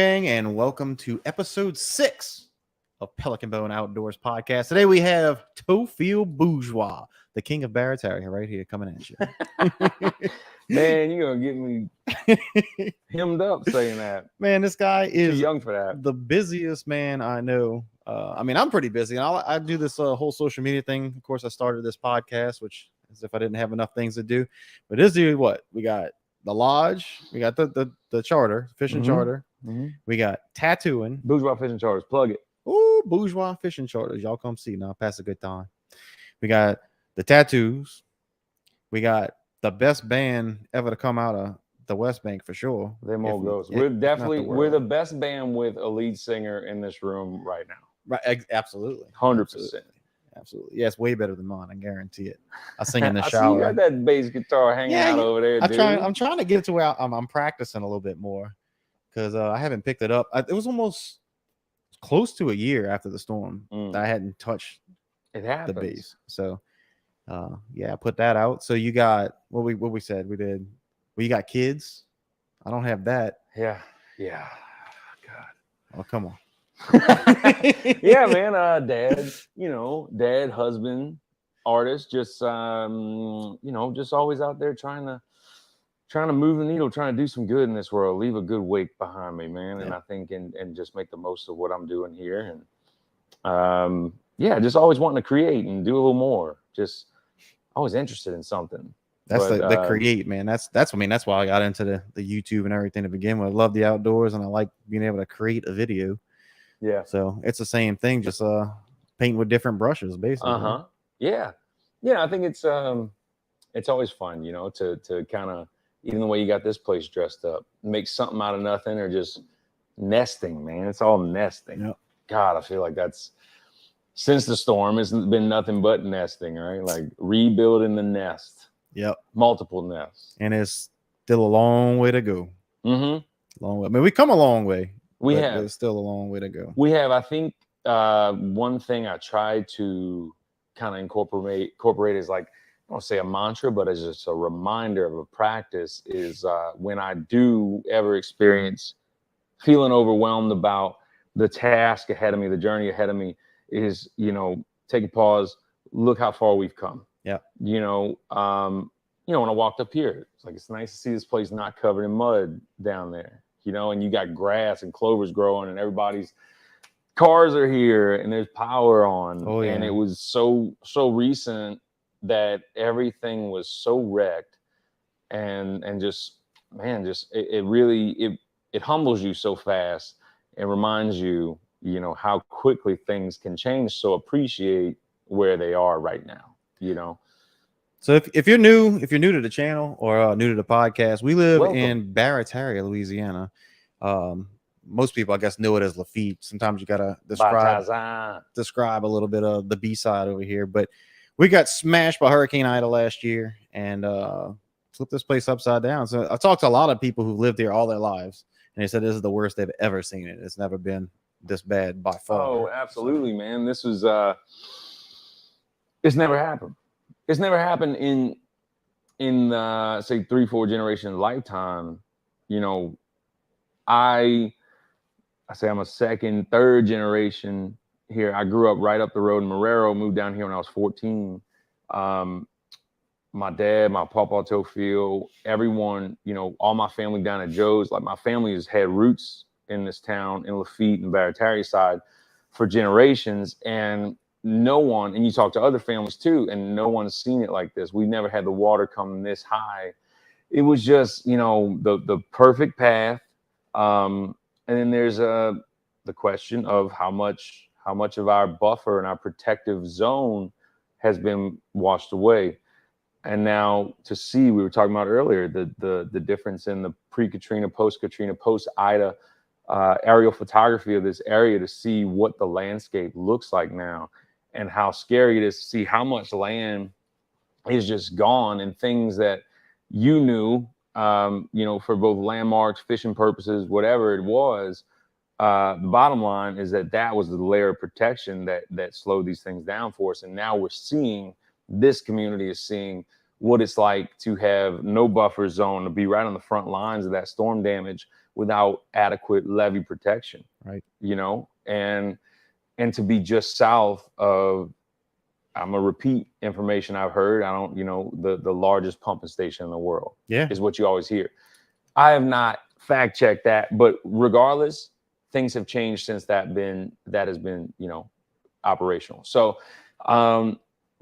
gang, and welcome to episode 6 of Pelican Bone Outdoors podcast. Today we have Theophile Bourgeois, the king of Barataria, right here coming at you. Man, you're gonna get me hemmed up saying that. Man, this guy is too young for that. The busiest man I know. I'm pretty busy, and I do this whole social media thing. Of course, I started this podcast, which as if I didn't have enough things to do. But this dude, what we got? The lodge, we got the charter, fishing charter. Mm-hmm. We got tattooing. Bourgeois fishing charters, plug it. Ooh, Bourgeois fishing charters. Y'all come see now. Pass a good time. We got the tattoos. We got the best band ever to come out of the West Bank for sure. Them all goes. We're the best band with a lead singer in this room right now. Right, absolutely. 100%. Absolutely. Yeah, it's way better than mine. I guarantee it. I sing in the I shower. see you got that bass guitar hanging out over there, dude. I'm trying to get to where I'm practicing a little bit more because I haven't picked it up. It was almost close to a year after the storm that I hadn't touched the bass. So, I put that out. So you got what we said we did. Well, you got kids. I don't have that. Yeah. God. Oh, come on. Yeah, man. Dad, husband, artist, just just always out there trying to move the needle, trying to do some good in this world, leave a good wake behind me, man. Yeah. And I think and just make the most of what I'm doing here. And just always wanting to create and do a little more. Just always interested in something. That's the create, man. That's why I got into the YouTube and everything to begin with. I love the outdoors and I like being able to create a video. Yeah. So it's the same thing, just paint with different brushes, basically. Yeah. I think it's always fun, to kind of, even the way you got this place dressed up, make something out of nothing, or just nesting, man. It's all nesting. Yep. God, I feel like that's since the storm, it's been nothing but nesting, right? Like rebuilding the nest. Yep. Multiple nests. And it's still a long way to go. Mm-hmm. Long way. I mean, we come a long way. There's still a long way to go. We have. I think one thing I try to kind of incorporate is like, I don't say a mantra, but as just a reminder of a practice is when I do ever experience feeling overwhelmed about the task ahead of me, the journey ahead of me, is, take a pause, look how far we've come. Yeah. When I walked up here, it's nice to see this place not covered in mud down there, and you got grass and clovers growing and everybody's cars are here and there's power on. Oh, yeah. And it was so recent that everything was so wrecked and just, man, it really humbles you so fast and reminds you, how quickly things can change. So appreciate where they are right now, So if you're new to the channel or new to the podcast, we live in Barataria, Louisiana. Most people, I guess, know it as Lafitte. Sometimes you gotta describe a little bit of the B side over here. But we got smashed by Hurricane Ida last year and flipped this place upside down. So I've talked to a lot of people who've lived here all their lives, and they said this is the worst they've ever seen it. It's never been this bad by far. Oh, absolutely, man. This was it's never happened. It's never happened in say 3-4 generation lifetime. I say I'm a second, third generation here. I grew up right up the road in Marrero, moved down here when I was 14. My dad, my papa, Theophile, everyone, all my family down at Joe's, like my family has had roots in this town, in Lafitte and Barataria side for generations. And no one, and you talk to other families too, and no one's seen it like this. We never had the water come this high. It was just, the perfect path. And then there's the question of how much of our buffer and our protective zone has been washed away. And now to see, we were talking about earlier, the difference in the pre-Katrina, post-Katrina, post-Ida aerial photography of this area, to see what the landscape looks like now and how scary it is to see how much land is just gone, and things that you knew, for both landmarks, fishing purposes, whatever it was. The bottom line is that was the layer of protection that slowed these things down for us. And now we're seeing, this community is seeing what it's like to have no buffer zone, to be right on the front lines of that storm damage, without adequate levee protection. Right. You know, and to be just south of, I'm gonna repeat information I've heard. I don't, you know, the largest pumping station in the world. Yeah. Is what you always hear. I have not fact checked that, but regardless, things have changed since that has been, you know, operational. So,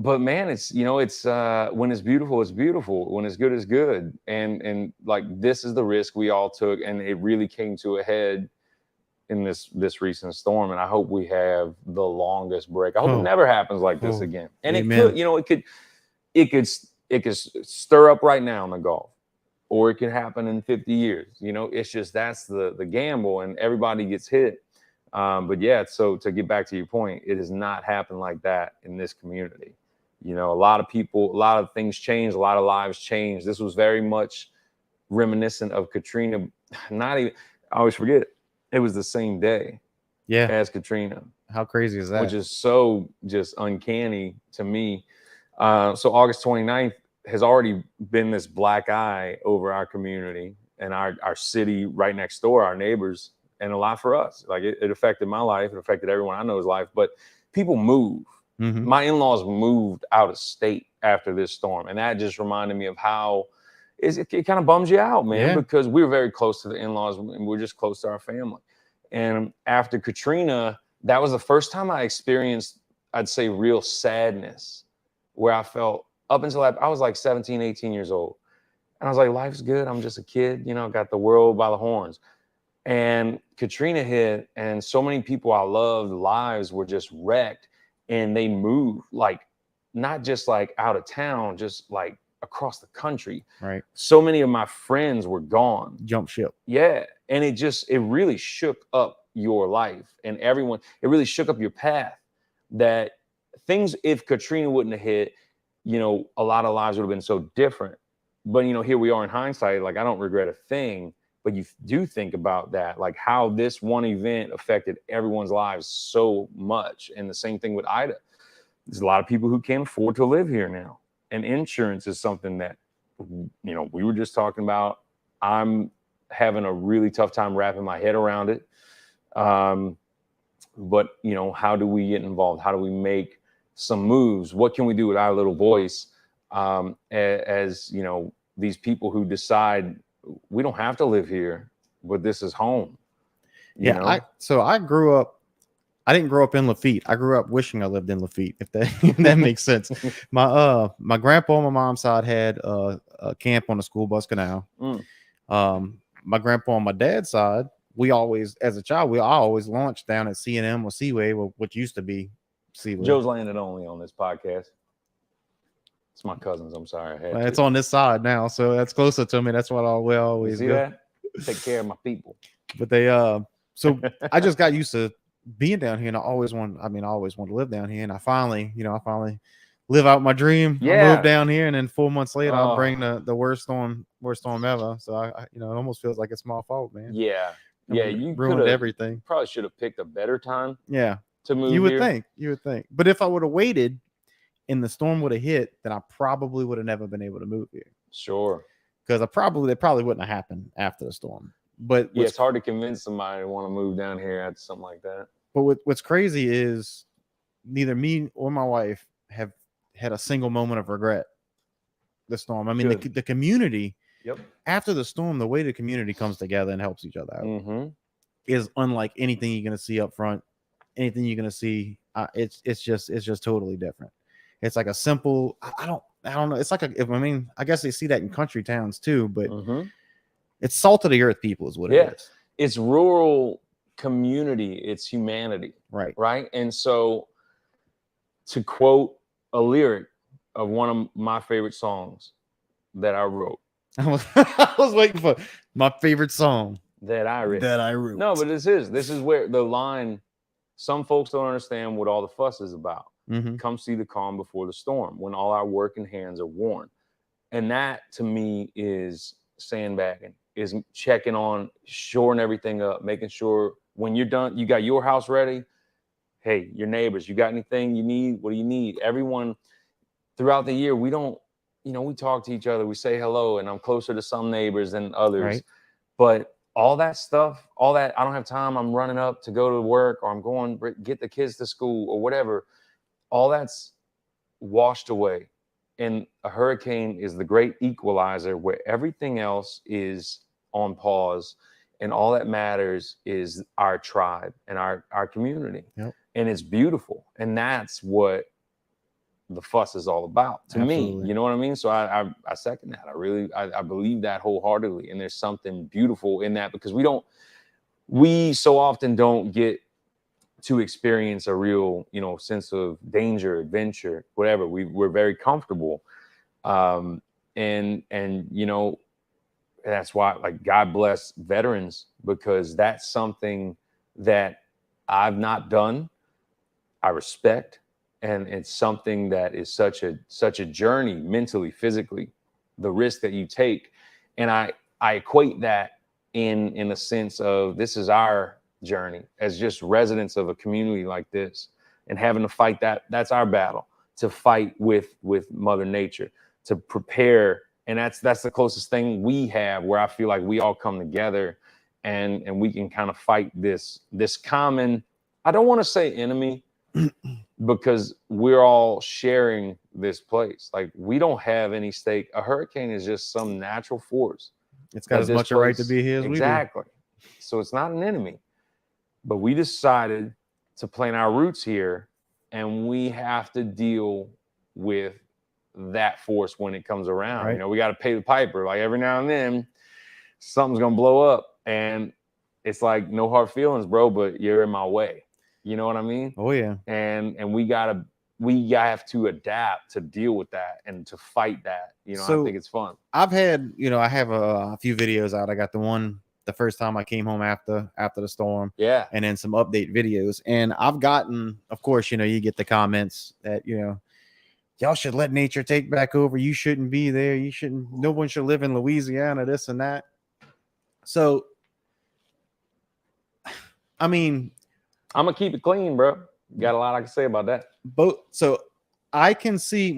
but man, it's, you know, it's when it's beautiful, it's beautiful. When it's good, it's good. And like, this is the risk we all took, and it really came to a head in this recent storm. And I hope we have the longest break. I hope it never happens like this again. And Amen. It could, you know, it could stir up right now in the Gulf, or it could happen in 50 years. You know, it's just, that's the gamble, and everybody gets hit. But yeah, so to get back to your point, it has not happened like that in this community. You know, a lot of people, a lot of things changed, a lot of lives changed. This was very much reminiscent of Katrina. Not even, I always forget, it was the same day as Katrina. How crazy is that? Which is so just uncanny to me. So August 29th has already been this black eye over our community and our city right next door, our neighbors, and a lot for us. Like, it affected my life. It affected everyone I know's life. But people move. Mm-hmm. My in-laws moved out of state after this storm. And that just reminded me of how it kind of bums you out, man, because we were very close to the in-laws, and we're just close to our family. And after Katrina, that was the first time I experienced, I'd say, real sadness, where I felt, up until I was like 17, 18 years old. And I was like, life's good. I'm just a kid, you know, got the world by the horns. And Katrina hit, and so many people I loved, lives were just wrecked, and they moved, like, not just like out of town, just like across the country. Right. So many of my friends were gone. Jump ship. Yeah. And it really shook up your life, and everyone, it really shook up your path. That things, if Katrina wouldn't have hit, you know, a lot of lives would have been so different. But, you know, here we are in hindsight, like, I don't regret a thing, but you do think about that, like how this one event affected everyone's lives so much. And the same thing with Ida. There's a lot of people who can't afford to live here now. And insurance is something that, you know, we were just talking about. I'm having a really tough time wrapping my head around it. But, you know, how do we get involved? How do we make some moves? What can we do with our little voice as, you know, these people who decide we don't have to live here, but this is home. You know? I didn't grow up in Lafitte. I grew up wishing I lived in Lafitte, if that makes sense. My grandpa on my mom's side had a camp on the school bus canal. My grandpa on my dad's side, we always, as a child, I always launched down at C&M or Seaway, what used to be Seaway. Joe's landed only on this podcast. It's my cousins. I'm sorry. It's on this side now, so that's closer to me. That's what we always see do. That? Take care of my people. But they so I just got used to being down here, and I always wanted to live down here, and I finally live out my dream. I moved down here, and then 4 months later, I'll bring the worst storm ever. So I it almost feels like it's my fault, man. Yeah. You ruined everything. Probably should have picked a better time. Yeah. To move. You would think. But if I would have waited and the storm would have hit, then I probably would have never been able to move here. Sure. Because it probably wouldn't have happened after the storm. But it's hard to convince somebody to want to move down here after something like that. But what's crazy is neither me or my wife have had a single moment of regret. The storm. I mean, the community. Yep. After the storm, the way the community comes together and helps each other out is unlike anything you're going to see up front. Anything you're going to see, it's just totally different. It's like a simple. I don't know. It's like I guess they see that in country towns too, but it's salt of the earth people is what it is. It's rural community. It's humanity. Right. And so, to quote a lyric of one of my favorite songs that I wrote. I was waiting for my favorite song that I wrote. No, but this is where the line. Some folks don't understand what all the fuss is about. Come see the calm before the storm, when all our working hands are worn. And that, to me, is sandbagging, is checking on, shoring everything up, making sure when you're done, you got your house ready. Hey, your neighbors, you got anything you need? What do you need? Everyone throughout the year, we don't, we talk to each other, we say hello, and I'm closer to some neighbors than others. Right. But all that stuff, all that, I don't have time, I'm running up to go to work, or I'm going get the kids to school or whatever, all that's washed away. And a hurricane is the great equalizer where everything else is on pause, and all that matters is our tribe and our community. Yep. And it's beautiful. And that's what the fuss is all about to Absolutely. me. You know what I mean? So I second that. I believe that wholeheartedly. And there's something beautiful in that, because we so often don't get to experience a real, sense of danger, adventure, whatever. We're very comfortable. And that's why, like, God bless veterans, because that's something that I've not done. I respect. And it's something that is such a journey, mentally, physically, the risk that you take. And I equate that in a sense of, this is our journey as just residents of a community like this, and having to fight that's our battle, to fight with Mother Nature, to prepare. And that's the closest thing we have, where I feel like we all come together and we can kind of fight this common, I don't want to say enemy, because we're all sharing this place. Like, we don't have any stake. A hurricane is just some natural force. It's got as much a right to be here as we do. Exactly. So it's not an enemy. But we decided to plant our roots here, and we have to deal with that force when it comes around. Right. We got to pay the piper. Like, every now and then, something's gonna blow up, and it's like, no hard feelings, bro, but you're in my way. You know what I mean? Oh yeah. And we have to adapt to deal with that and to fight that. So I think it's fun. I've had, I have a few videos out. I got the first time I came home after the storm. Yeah. And then some update videos. And I've gotten, of course, you get the comments that, y'all should let nature take back over. You shouldn't be there. No one should live in Louisiana, this and that. So, I mean, I'm gonna keep it clean, bro. Got a lot I can say about that. So I can see,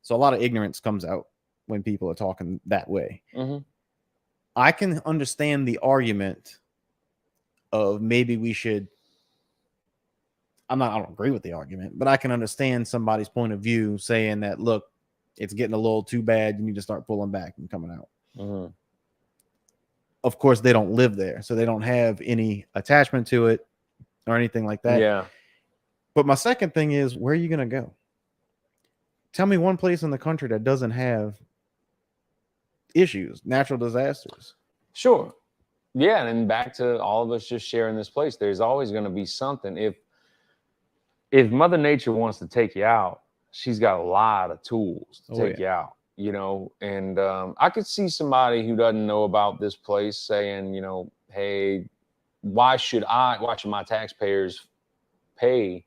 so a lot of ignorance comes out when people are talking that way. Mm-hmm. I can understand the argument of maybe we should. I don't agree with the argument, but I can understand somebody's point of view saying that, look, it's getting a little too bad. You need to start pulling back and coming out. Mm-hmm. Of course, they don't live there, so they don't have any attachment to it or anything like that. Yeah. But my second thing is, where are you going to go? Tell me one place in the country that doesn't have issues, natural disasters. Sure. Yeah. And back to all of us just sharing this place, there's always going to be something. If Mother Nature wants to take you out, she's got a lot of tools to take you out, and I could see somebody who doesn't know about this place saying, hey, why should my tax dollars pay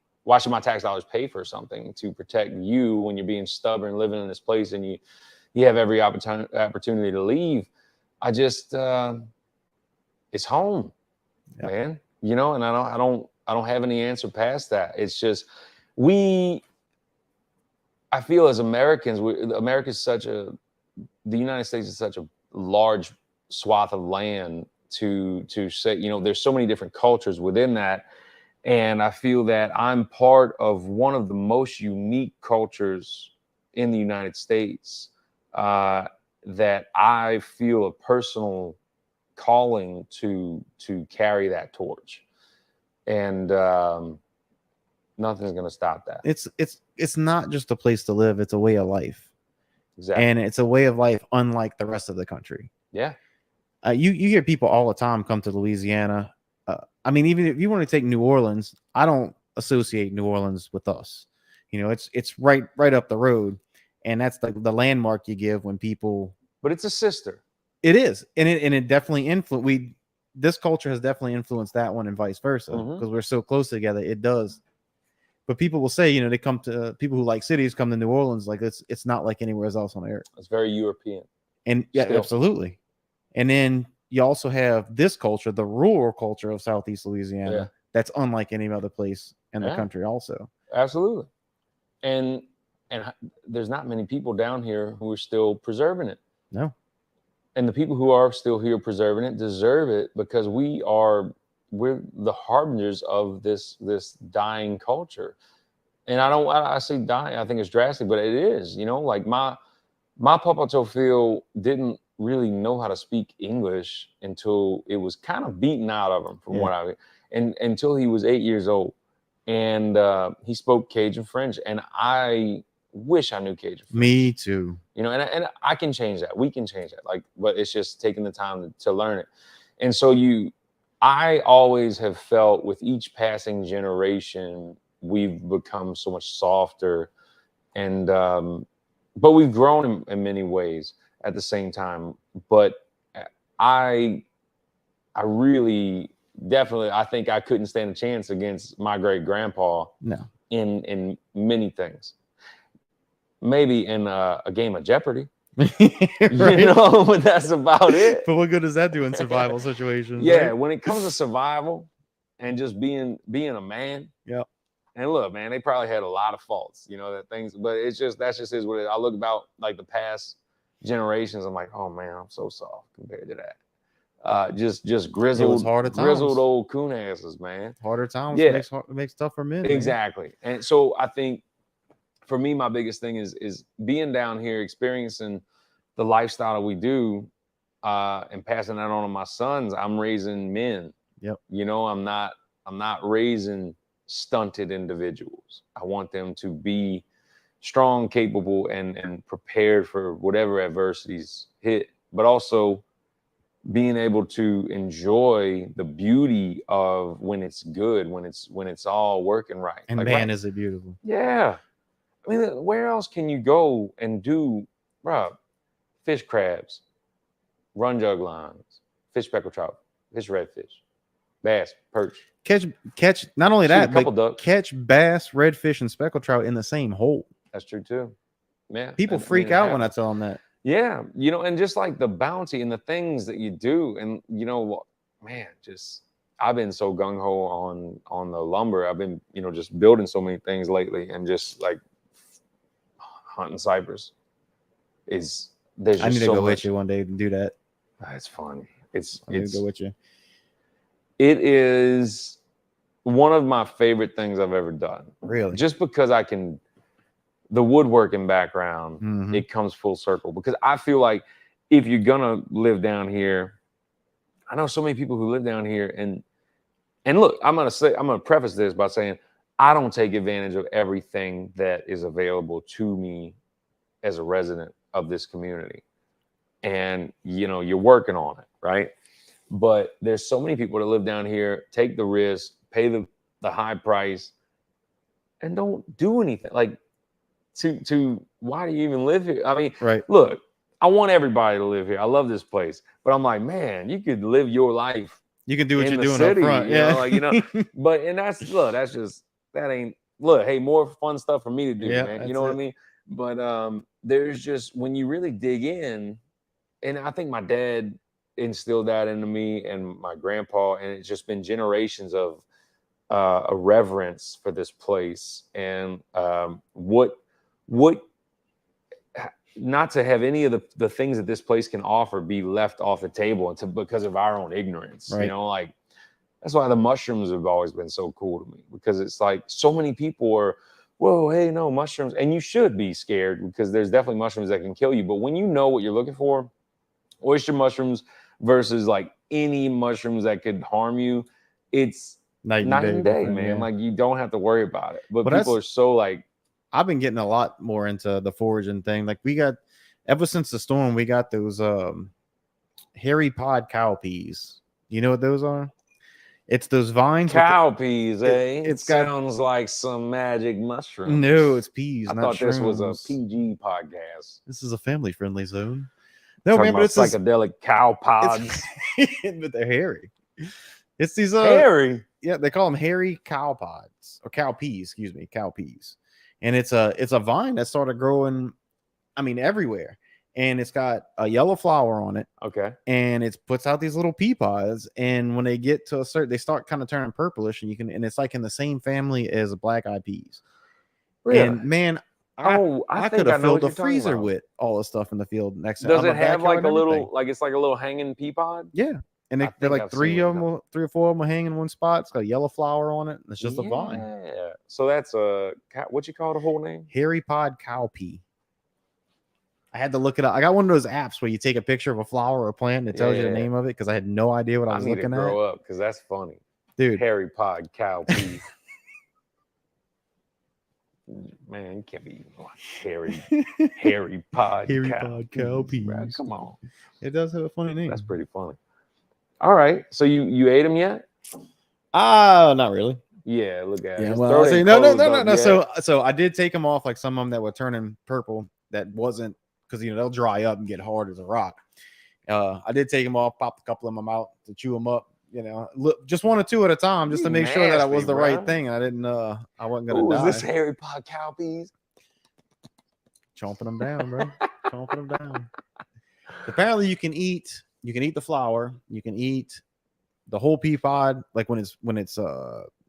for something to protect you when you're being stubborn, living in this place, and you have every opportunity to leave? I just, it's home, man, and I don't have any answer past that. It's just, I feel as Americans, the United States is such a large swath of land to say, there's so many different cultures within that. And I feel that I'm part of one of the most unique cultures in the United States, that I feel a personal calling to carry that torch. And nothing's going to stop that. It's not just a place to live. It's a way of life. Exactly. And it's a way of life unlike the rest of the country. Yeah. You hear people all the time come to Louisiana. I mean, even if you want to take New Orleans, I don't associate New Orleans with us. It's right up the road, and that's the landmark you give when people. But it's a sister. It is, and it definitely this culture has definitely influenced that one, and vice versa, because we're so close together. It does. But people will say, they come to people who like cities come to New Orleans, like it's not like anywhere else on earth. It's very European. And yeah, still. Absolutely. And then you also have this culture, the rural culture of Southeast Louisiana, that's unlike any other place in the country also. Absolutely. And there's not many people down here who are still preserving it. No. And the people who are still here preserving it deserve it, because we're the harbingers of this dying culture. And I say dying, I think it's drastic, but it is, like my Papa Theophile didn't really know how to speak English until it was kind of beaten out of him, from what and until he was 8 years old. And he spoke Cajun French, and I wish I knew Cajun French. Me too. And I can change that. We can change that. But it's just taking the time to learn it. And so I always have felt with each passing generation, we've become so much softer, and but we've grown in many ways at the same time. But I really definitely, I think I couldn't stand a chance against my great grandpa. No. In many things. Maybe in a game of Jeopardy. Right. But that's about it. But what good does that do in survival situations? Yeah, right? When it comes to survival and just being a man. Yeah. And look, man, they probably had a lot of faults, that things, but that's just is what it is. I look about like the past generations, I'm like, oh man, I'm so soft compared to that. Just grizzled old coon asses, man. Harder times makes tougher men. Exactly. Man. And so I think for me, my biggest thing is being down here, experiencing the lifestyle that we do, and passing that on to my sons. I'm raising men. Yep. I'm not raising stunted individuals. I want them to be strong, capable, and prepared for whatever adversities hit, but also being able to enjoy the beauty of when it's good, when it's all working right. And like, man, is it beautiful? Yeah. I mean, where else can you go and do, bro? Fish crabs, run jug lines, fish speckled trout, fish redfish, bass, perch. Catch. Not only that, but catch bass, redfish, and speckled trout in the same hole. That's true too. Yeah. People freak out when I tell them that. Yeah, and just like the bounty and the things that you do, and man, I've been so gung ho on the lumber. I've been just building so many things lately, and just like hunting cypress is. There's just I need to go with you one day and do that. It's fun. I need to go with you. It is one of my favorite things I've ever done. Really? Just because the woodworking background, it comes full circle. Because I feel like if you're gonna live down here, I know so many people who live down here, and look, I'm gonna preface this by saying I don't take advantage of everything that is available to me as a resident of this community. And you're working on it, right? But there's so many people that live down here, take the risk, pay the high price, and don't do anything. Like, to why do you even live here? I mean, right. Look, I want everybody to live here. I love this place, but I'm like, man, you could live your life. You can do what you're doing up front, But that ain't. Look, hey, more fun stuff for me to do, man. You know what I mean? But there's just, when you really dig in, and I think my dad instilled that into me, and my grandpa, and it's just been generations of a reverence for this place, and what not to have any of the things that this place can offer be left off the table because of our own ignorance. Right. Like, that's why the mushrooms have always been so cool to me, because it's like so many people are, whoa, hey, no, mushrooms. And you should be scared, because there's definitely mushrooms that can kill you. But when you know what you're looking for, oyster mushrooms versus like any mushrooms that could harm you, it's night and day, man. Yeah. Like, you don't have to worry about it. But people are so like, I've been getting a lot more into the foraging thing. Like, we got, ever since the storm, we got those hairy pod cowpeas. You know what those are? It's those vines. Cowpeas, eh? It sounds like some magic mushroom. No, it's peas. I thought this was a PG podcast. This is a family-friendly zone. No, man, but it's psychedelic cow pods. But they're hairy. It's these hairy. Yeah, they call them hairy cow pods, or cow peas. Excuse me, cow peas. And it's a vine that started growing, I mean, everywhere. And it's got a yellow flower on it. Okay. And it puts out these little pea pods. And when they get to a certain, they start kind of turning purplish, and it's like in the same family as black eyed peas. Really? And man, I could have filled the freezer with all the stuff in the field next to. Does it have like a little, like it's like a little hanging pea pod? Yeah, and they're like three or four of them hang in one spot. It's got a yellow flower on it. It's just a vine. Yeah. So that's what you call the whole name? Hairy pod cowpea. I had to look it up. I got one of those apps where you take a picture of a flower or a plant and it tells you the name of it because I had no idea what I was looking at. Grow up because that's funny, dude. Hairy pod cowpea. Man, you can't be hairy pod cowpea. Bro, come on, it does have a funny name. That's pretty funny. All right, so you ate them yet? Not really. Yeah, look at it. Yeah, well, no. So I did take them off, like some of them that were turning purple. That wasn't because they'll dry up and get hard as a rock. I did take them off, popped a couple of them out to chew them up. Look, just 1 or 2 at a time, just to make sure that I was the right thing. I didn't. I wasn't gonna die. Is this hairy pod cowpeas? Chomping them down, bro. Chomping them down. Apparently, you can eat the flower. You can eat the whole pea pod, like when it's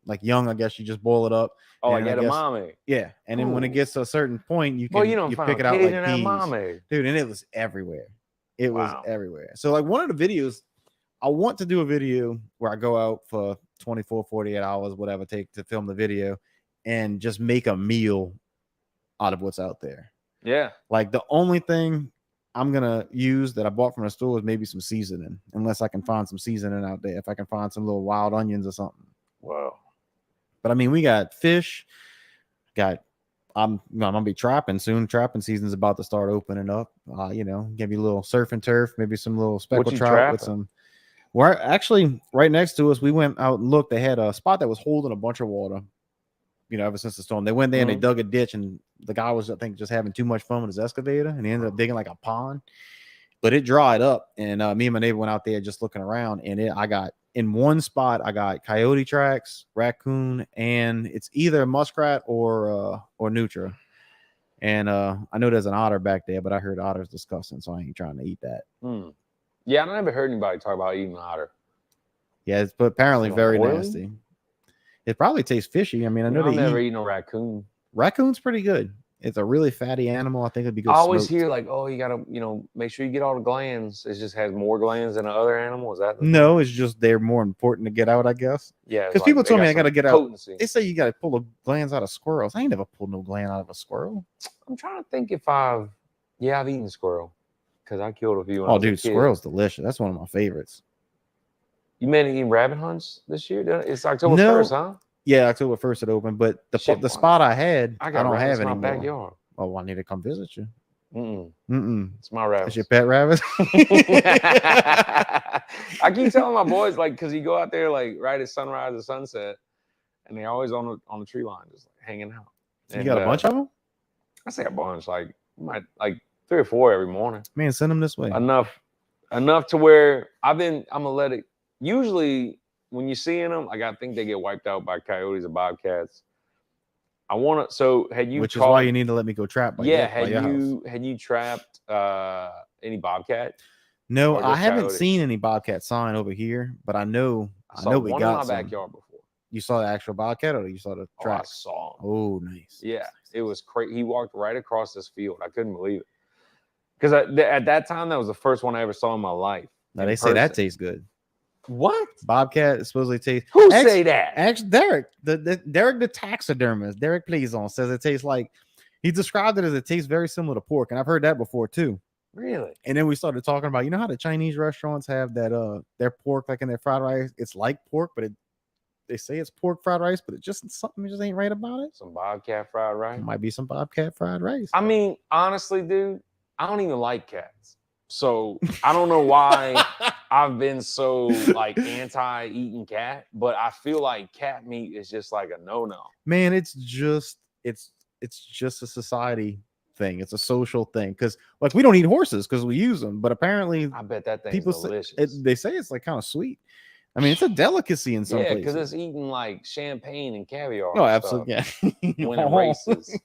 like young. I guess you just boil it up. Oh, like edamame. Yeah, and then when it gets to a certain point, you can you pick it out like peas, dude. And it was everywhere. It was everywhere. So like one of the videos. I want to do a video where I go out for 24, 48 hours, whatever it takes to film the video and just make a meal out of what's out there. Yeah. Like the only thing I'm going to use that I bought from the store is maybe some seasoning, unless I can find some seasoning out there. If I can find some little wild onions or something. Wow. But I mean, we got fish, I'm gonna be trapping soon. Trapping season's about to start opening up. Give me a little surf and turf, maybe some little speckled trout with some. Well, actually, right next to us, we went out and looked. They had a spot that was holding a bunch of water, ever since the storm. They went there and they dug a ditch, and the guy was, I think, just having too much fun with his excavator, and he ended up digging like a pond. But it dried up, and me and my neighbor went out there just looking around, and I got in one spot, I got coyote tracks, raccoon, and it's either muskrat or nutria. And I know there's an otter back there, but I heard otter's disgusting, so I ain't trying to eat that. Yeah, I never heard anybody talk about eating otter. Yeah, it's apparently very nasty. It probably tastes fishy. I mean, I know I've never eaten a raccoon. Raccoon's pretty good. It's a really fatty animal. I think it'd be good. I always hear like, oh, you gotta, make sure you get all the glands. It just has more glands than the other animal. Is that? No, it's just they're more important to get out, I guess. Yeah, because people told me I gotta get potency out. They say you gotta pull the glands out of squirrels. I ain't never pulled no gland out of a squirrel. I'm trying to think if I've eaten squirrel because I killed a few. Oh, dude, squirrel's delicious. That's one of my favorites. You made it eating rabbit hunts this year? It's October 1st, huh? Yeah, October 1st it opened, but the spot I had, I don't have anymore. In my backyard. Oh, I need to come visit you. It's my rabbit. It's your pet rabbit. I keep telling my boys, like, because you go out there like right at sunrise or sunset, and they're always on the tree line, just like hanging out. And, you got a bunch of them? I say a bunch, like 3 or 4 every morning. Man, send them this way. Enough to where I'm gonna let it. Usually, when you're seeing them, I think they get wiped out by coyotes or bobcats. Which is why you need to let me go trap. Had you trapped any bobcat? No, I haven't seen any bobcat sign over here, but I know we got one in my backyard before. You saw the actual bobcat, or you saw the tracks? I saw him. Oh, nice. Yeah, it was crazy. He walked right across this field. I couldn't believe it because at that time that was the first one I ever saw in my life. Now they say that tastes good. What? Bobcat supposedly tastes. Who say that? Actually, Derek, the taxidermist, Derek Pleason, says it tastes like. He described it as it tastes very similar to pork, and I've heard that before too. Really? And then we started talking about, how the Chinese restaurants have that their pork like in their fried rice. It's like pork, but they say it's pork fried rice, but something just ain't right about it. Some bobcat fried rice. It might be some bobcat fried rice. I mean, honestly, dude, I don't even like cats. So I don't know why I've been so like anti-eating cat, but I feel like cat meat is just like a no-no. Man, it's just a society thing. It's a social thing because like we don't eat horses because we use them, but apparently I bet that thing's delicious. They say it's like kind of sweet. I mean, it's a delicacy in some places. Yeah, because it's eating like champagne and caviar. Oh, absolutely. Yeah. When it races,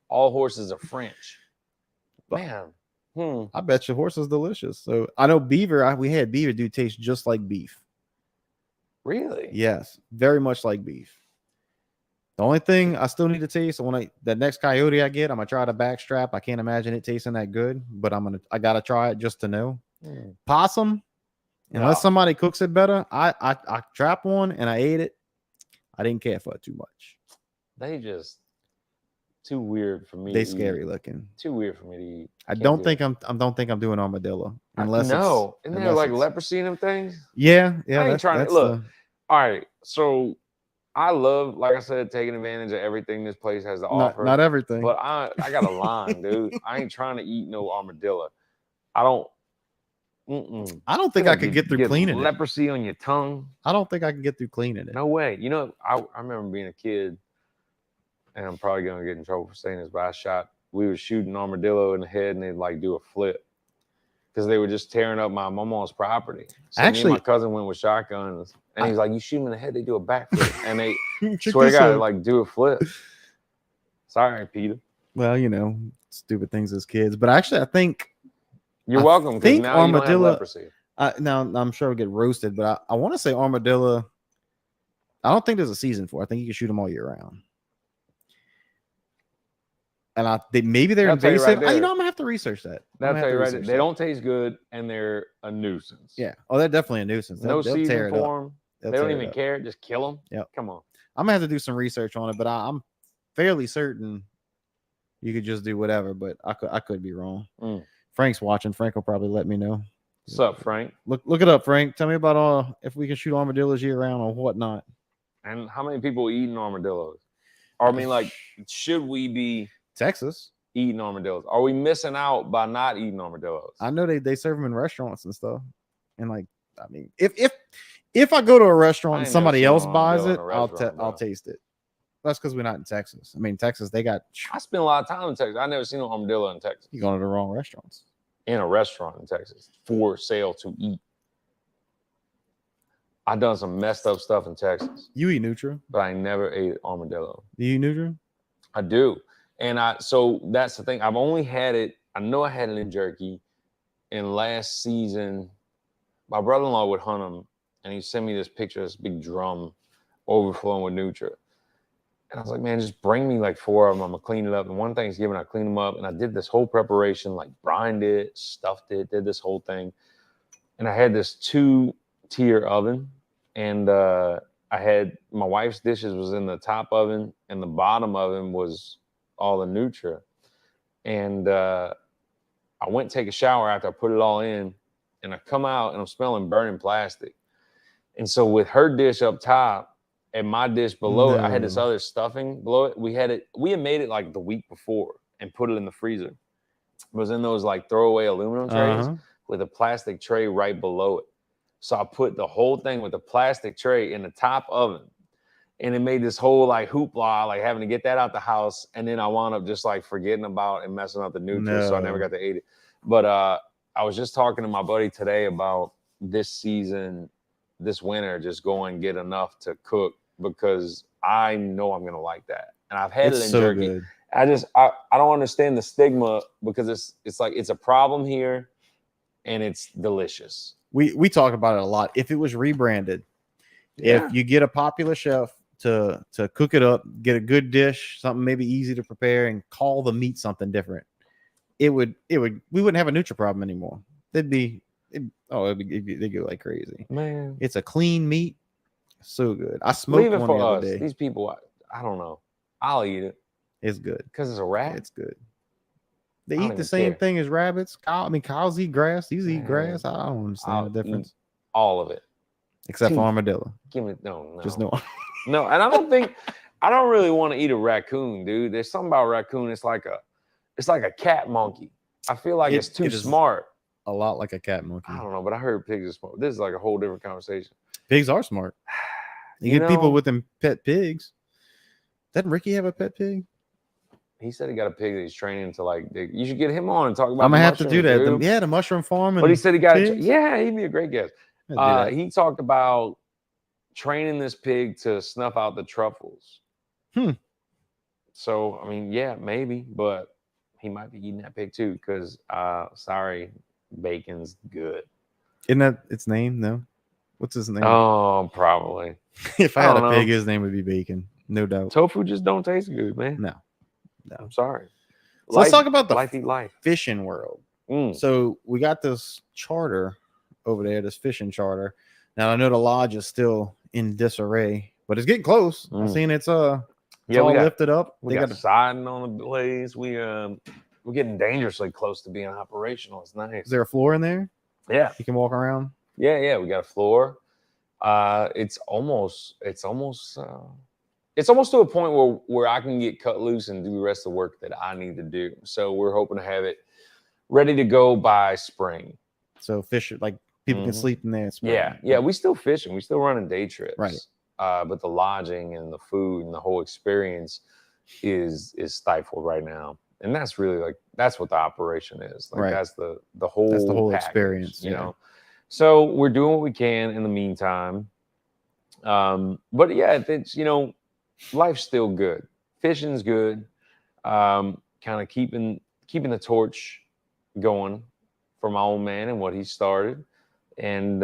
all horses are French. Man. I bet your horse is delicious. So I know beaver. We had beaver do taste just like beef. Really? Yes, very much like beef. The only thing I still need to taste the next coyote I get, I'm gonna try the backstrap. I can't imagine it tasting that good, but I gotta try it just to know. Possum, unless somebody cooks it better, I trapped one and I ate it. I didn't care for it too much. They just too weird for me. They scary looking. Too weird for me to eat. I don't think I'm doing armadillo unless isn't there like leprosy in them things? Yeah. I ain't trying to look. All right, so I love, like I said, taking advantage of everything this place has to offer. Not everything, but I got a line, dude. I ain't trying to eat no armadillo. I don't think I could get through cleaning it. Leprosy on your tongue. I don't think I can get through cleaning it. No way. You know, I remember being a kid, and I'm probably gonna get in trouble for saying this, but we were shooting armadillo in the head, and they'd like do a flip because they were just tearing up my mom's property. So me and my cousin went with shotguns, and he's like, "You shoot them in the head, they do a backflip," and they swear to God, like do a flip. Sorry, Peter. Well, stupid things as kids, but actually, I think you're welcome. Because now armadillo, you don't have leprosy. Now I'm sure we'll get roasted, but I want to say armadillo. I don't think there's a season for. I think you can shoot them all year round. And maybe they're invasive. I'm gonna have to research that. That'll tell you right there. They don't taste good, and they're a nuisance. Yeah. Oh, they're definitely a nuisance. No season for them. They don't even care. Just kill them. Yep. Come on. I'm gonna have to do some research on it, but I'm fairly certain you could just do whatever. But I could be wrong. Frank's watching. Frank will probably let me know. What's up, Frank? Look it up, Frank. Tell me about if we can shoot armadillos year round or whatnot. And how many people eating armadillos? Or I mean, like, should we be Texas eating armadillos? Are we missing out by not eating armadillos? I know they serve them in restaurants and stuff. And like, I mean, if I go to a restaurant and somebody else buys it, I'll taste it. That's because we're not in Texas. I mean, Texas, I spend a lot of time in Texas. I never seen an armadillo in Texas. You're going to the wrong restaurants. In a restaurant in Texas for sale to eat. I done some messed up stuff in Texas. You eat Nutra, but I never ate armadillo. Do you eat Nutra? I do, and so that's the thing. I've only had it. I know I had it in jerky. And last season, my brother-in-law would hunt them, and he sent me this picture of this big drum overflowing with Nutra. And I was like, man, just bring me like 4 of them. I'm gonna clean it up. And one Thanksgiving, I cleaned them up, and I did this whole preparation, like brined it, stuffed it, did this whole thing. And I had this 2-tier oven, and I had my wife's dishes was in the top oven, and the bottom oven was all the Nutra. And I went to take a shower after I put it all in, and I come out and I'm smelling burning plastic. And so with her dish up top and my dish below it, I had this other stuffing below it. We had made it like the week before and put it in the freezer. It was in those like throwaway aluminum trays with a plastic tray right below it. So I put the whole thing with the plastic tray in the top oven, and it made this whole like hoopla, like having to get that out the house. And then I wound up just like forgetting about and messing up the nutrients. So I never got to eat it. But I was just talking to my buddy today about this season, this winter, just go and get enough to cook, because I know I'm going to like that. And I've had it in jerky. Good. I don't understand the stigma, because it's like, it's a problem here and it's delicious. We talk about it a lot. If it was rebranded, if you get a popular chef to cook it up, get a good dish, something maybe easy to prepare, and call the meat something different, we wouldn't have a Nutra problem anymore. They'd go like crazy. Man, it's a clean meat, so good. I smoked one the other day. These people, I don't know. I'll eat it. It's good because it's a rat. It's good. They eat the same thing as rabbits. Cows eat grass. These eat grass. I don't understand the difference. All of it, except for armadillo. Give me no. Just no. No, and I don't really want to eat a raccoon, dude. There's something about raccoon. It's like a cat monkey. I feel like it's too smart. A lot like a cat monkey. I don't know, but I heard pigs are smart. This is like a whole different conversation. Pigs are smart. You get people with them pet pigs. Doesn't Ricky have a pet pig? He said he got a pig that he's training to like. You should get him on and talk about. I'm gonna have to do that. The mushroom farm. But he said he got. He'd be a great guest. He talked about training this pig to snuff out the truffles. So I mean, yeah, maybe, but he might be eating that pig too. Because sorry, bacon's good. Isn't that its name? No. What's his name? Oh, probably. If I had a pig, his name would be Bacon. No doubt. Tofu just don't taste good, man. No. I'm sorry. So let's talk about the life eat life. fishing world. So we got this charter over there, this fishing charter. Now I know the lodge is still in disarray, but it's getting close. I've seen it's all lifted up. We got siding on the blaze. We're getting dangerously close to being operational. It's nice. Is there a floor in there? Yeah, you can walk around. Yeah. We got a floor. It's almost to a point where I can get cut loose and do the rest of the work that I need to do. So we're hoping to have it ready to go by spring. So fish, like people can sleep in there. Yeah. We still fishing. We still running day trips. Right. But the lodging and the food and the whole experience is stifled right now. And that's really that's what the operation is. That's the whole package, experience. You know. So we're doing what we can in the meantime. But yeah, it's life's still good. Fishing's good. Kind of keeping the torch going for my old man and what he started. And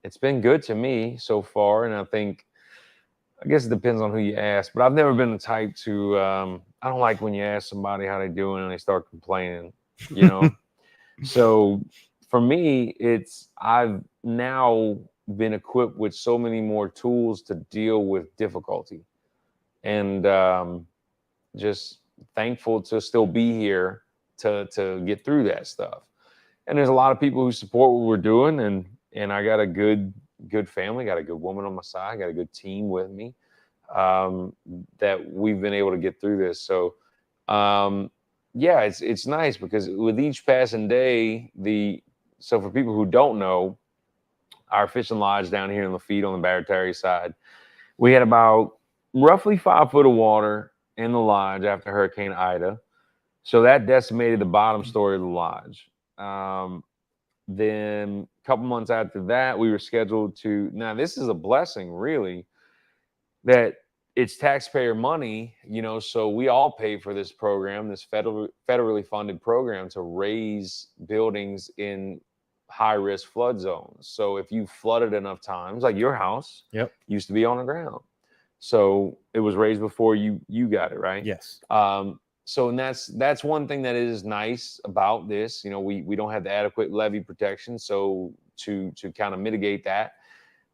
it's been good to me so far. And I guess it depends on who you ask, but I've never been the type to, I don't like when you ask somebody how they doing and they start complaining, So for me, I've now been equipped with so many more tools to deal with difficulty. And just thankful to still be here to get through that stuff. And there's a lot of people who support what we're doing, and I got a good family, got a good woman on my side, got a good team with me, that we've been able to get through this. So yeah, it's nice because with each passing day, so for people who don't know, our fishing lodge down here in Lafitte on the Barataria side, we had about roughly 5 foot of water in the lodge after Hurricane Ida. So that decimated the bottom story of the lodge. Then a couple months after that, we were scheduled to, now this is a blessing really, that it's taxpayer money, so we all pay for this program, this federally funded program to raise buildings in high-risk flood zones. So if you flooded enough times, like your house used to be on the ground. So it was raised before you got it, right? Yes. So and that's one thing that is nice about this. We don't have the adequate levee protection. So to kind of mitigate that,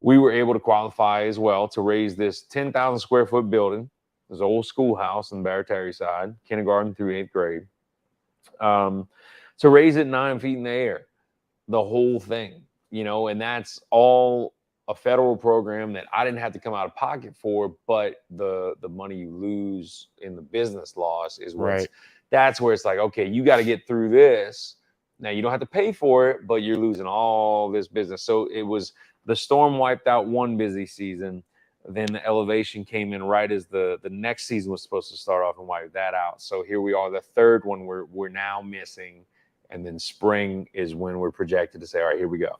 we were able to qualify as well to raise this 10,000 square foot building, this old schoolhouse on the Barataria side, kindergarten through 8th grade, to raise it 9 feet in the air, the whole thing, and that's all a federal program that I didn't have to come out of pocket for, but the money you lose in the business loss is where that's where it's like, okay, you got to get through this. Now you don't have to pay for it, but you're losing all this business. So the storm wiped out one busy season. Then the elevation came in right as the next season was supposed to start off and wipe that out. So here we are, the third one we're now missing. And then spring is when we're projected to say, all right, here we go.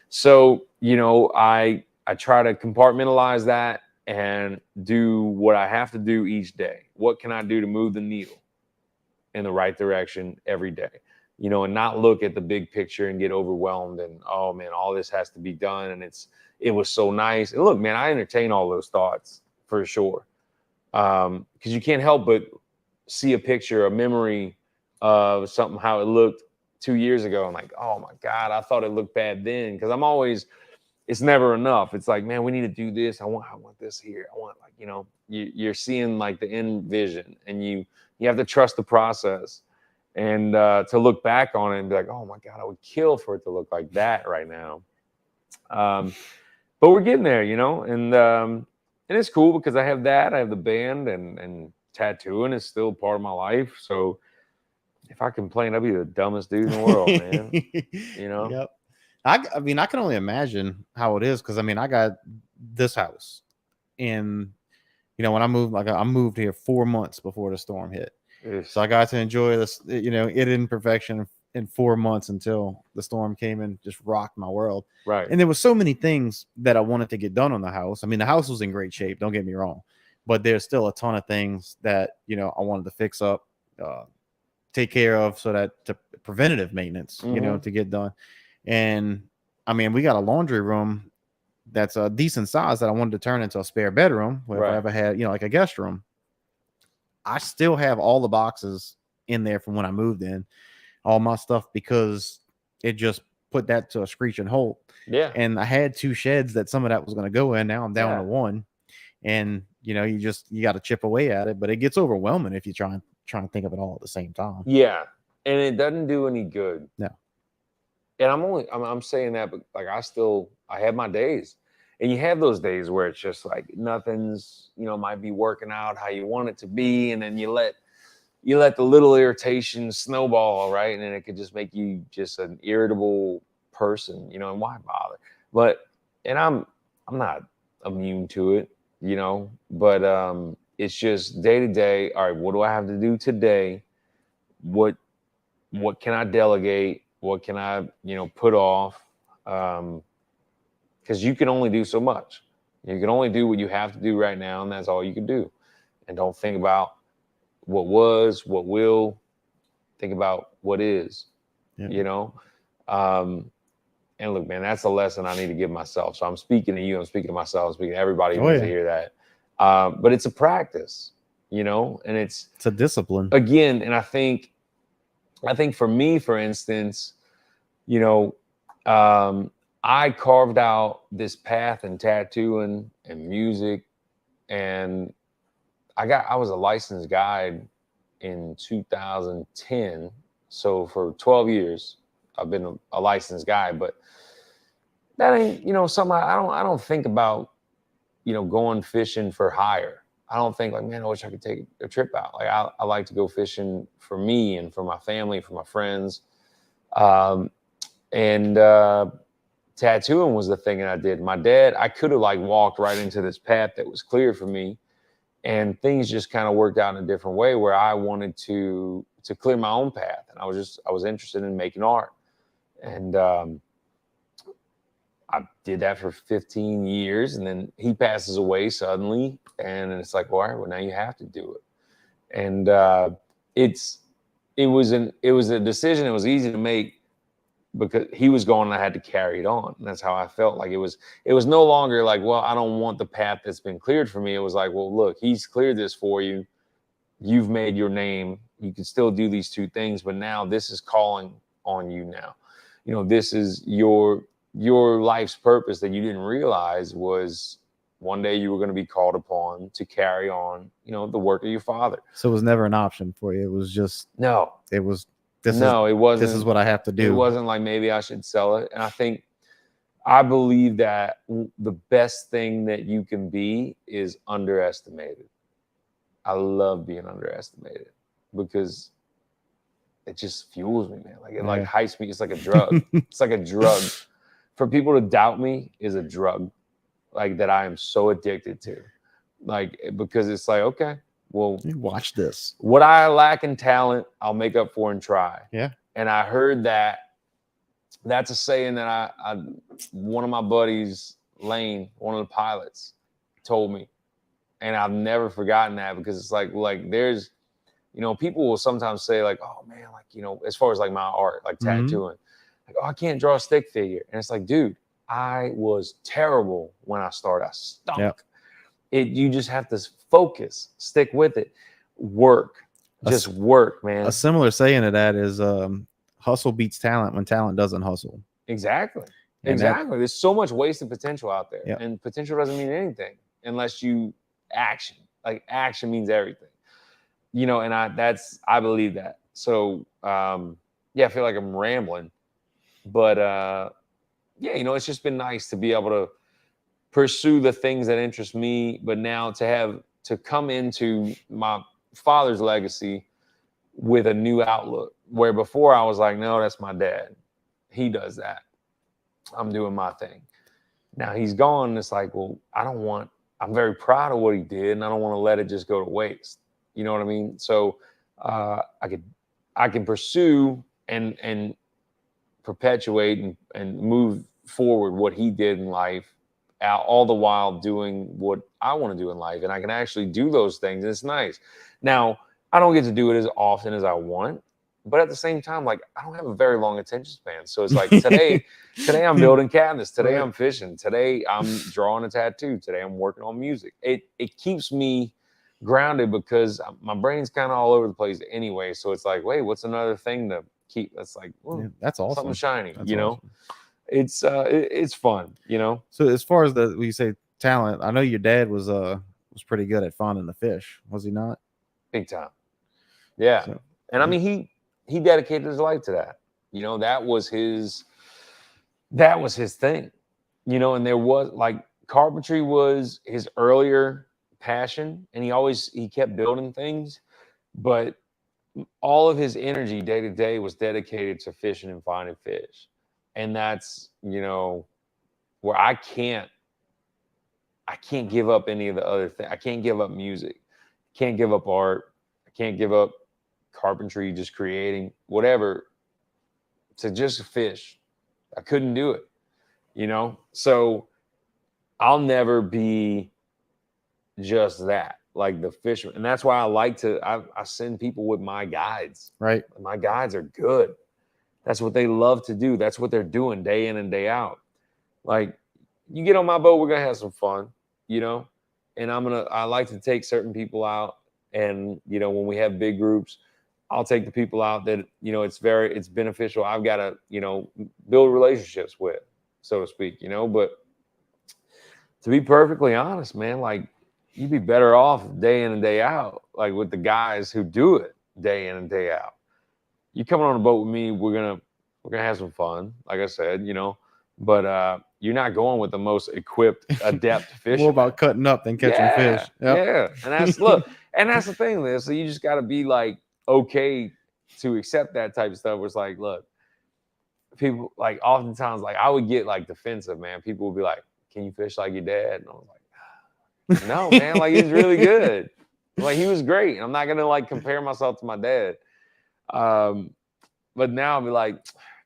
So, I try to compartmentalize that and do what I have to do each day. What can I do to move the needle in the right direction every day? And not look at the big picture and get overwhelmed and, oh man, all this has to be done. And it was so nice. And look, man, I entertain all those thoughts for sure. Because you can't help but see a picture, a memory of something, how it looked 2 years ago. I'm like, oh my God, I thought it looked bad then. Because I'm always, it's never enough. It's like, man, we need to do this. I want this here. I want you're seeing like the end vision, and you have to trust the process, and to look back on it and be like, oh my God, I would kill for it to look like that right now. But we're getting there, and it's cool because I have that. I have the band, and tattooing is still part of my life. So if I complain, I'd be the dumbest dude in the world, man. Yep. I mean, I can only imagine how it is because I got this house, and when I moved, I moved here 4 months before the storm hit, so I got to enjoy this, it in perfection in 4 months until the storm came and just rocked my world. Right. And there were so many things that I wanted to get done on the house. The house was in great shape. Don't get me wrong, but there's still a ton of things that I wanted to fix up. Take care of, so that to preventative maintenance, to get done. And we got a laundry room that's a decent size that I wanted to turn into a spare bedroom, where if I Right. ever had, like a guest room. I still have all the boxes in there from when I moved in, all my stuff, because it just put that to a screeching halt. Yeah. And I had 2 sheds that some of that was going to go in. Now I'm down to Yeah. 1. And you got to chip away at it, but it gets overwhelming if you trying to think of it all at the same time. Yeah. And it doesn't do any good. No. And I'm saying that, but like I have my days. And you have those days where it's just like nothing's, might be working out how you want it to be. And then you let the little irritation snowball, right? And then it could just make you just an irritable person, and why bother? And I'm not immune to it, but it's just day to day. All right, what do I have to do today? What can I delegate? What can I, put off? Because you can only do so much. You can only do what you have to do right now, and that's all you can do. And don't think about what was, what will. Think about what is. Yeah. And look, man, that's a lesson I need to give myself. So I'm speaking to you, I'm speaking to myself, I'm speaking to everybody who needs to hear that. But it's a practice, and it's a discipline. Again, and I think for me, for instance, I carved out this path in tattooing and music, and I was a licensed guide in 2010. So for 12 years, I've been a licensed guide, but that ain't, something I don't think about, going fishing for hire. I don't think like, man, I wish I could take a trip out. Like I like to go fishing for me and for my family, for my friends. And tattooing was the thing that I did. My dad, I could have like walked right into this path that was clear for me, and things just kind of worked out in a different way where I wanted to clear my own path. And I was interested in making art. And I did that for 15 years, and then he passes away suddenly. And it's like, all right, well, now you have to do it. And it was a decision that was easy to make because he was gone and I had to carry it on. And that's how I felt. Like it was no longer like, well, I don't want the path that's been cleared for me. It was like, well, look, he's cleared this for you. You've made your name. You can still do these 2 things, but now this is calling on you now. This is your life's purpose that you didn't realize was one day you were going to be called upon to carry on, the work of your father. So it was never an option for you. It was just, no, it was, it wasn't. This is what I have to do. It wasn't like maybe I should sell it. And I believe that the best thing that you can be is underestimated. I love being underestimated because it just fuels me, man. Like it like hypes me. It's like a drug. It's like a drug. For people to doubt me is a drug, like that I am so addicted to. Like, because it's like, okay, well, you watch this. What I lack in talent, I'll make up for and try. Yeah. And I heard that's a saying that I one of my buddies, Lane, one of the pilots, told me. And I've never forgotten that, because it's like there's, people will sometimes say like, oh man, like, as far as like my art, like tattooing, like, oh, I can't draw a stick figure. And it's like, dude, I was terrible when I started. I stunk. Yep. You just have to focus, stick with it, work, just work, man. A similar saying to that is hustle beats talent when talent doesn't hustle. Exactly. Exactly. There's so much wasted potential out there. Yep. And potential doesn't mean anything unless you action. Like action means everything. And I believe that. So I feel like I'm rambling. But it's just been nice to be able to pursue the things that interest me, but now to come into my father's legacy with a new outlook, where before I was like, no, that's my dad. He does that. I'm doing my thing. Now he's gone. And it's like, well, I'm very proud of what he did, and I don't want to let it just go to waste. You know what I mean? So I can pursue and perpetuate and move forward what he did in life, all the while doing what I want to do in life. And I can actually do those things. And it's nice. Now, I don't get to do it as often as I want, But at the same time, like I don't have a very long attention span. So it's like today I'm building cabinets. Today I'm fishing. Today I'm drawing a tattoo. Today I'm working on music. It keeps me grounded because my brain's kind of all over the place anyway. So it's like, wait, what's another thing to keep? That's like, that's awesome. Something shiny, that's you know? Awesome. It's fun, you know? So as far as when you say talent, I know your dad was pretty good at finding the fish, was he not? Big time. Yeah. So, and I mean, he dedicated his life to that. You know, that was his thing. You know, and there was like carpentry was his earlier passion, and he kept building things, but all of his energy day to day was dedicated to fishing and finding fish. And that's, you know, where I can't give up any of the other things. I can't give up music. Can't give up art. I can't give up carpentry, just creating whatever to just fish. I couldn't do it, you know? So I'll never be just that, like the fisherman. And that's why I like to, I send people with my guides. Right. My guides are good. That's what they love to do. That's what they're doing day in and day out. Like, you get on my boat, we're going to have some fun, you know? And I like to take certain people out. And, you know, when we have big groups, I'll take the people out that, you know, it's beneficial. I've got to, you know, build relationships with, so to speak, you know. But to be perfectly honest, man, like, you'd be better off day in and day out, like with the guys who do it day in and day out. You coming on a boat with me, we're gonna have some fun, like I said, you know. But you're not going with the most equipped, adept fisherman. More about cutting up than catching fish. Yep. Yeah, and that's the thing, Liz. So you just got to be like okay to accept that type of stuff. Where it's like, look, people like oftentimes like I would get like defensive, man. People would be like, "Can you fish like your dad?" And I was like, "No, man. Like he's really good. Like he was great. I'm not gonna like compare myself to my dad." But now I'll be like,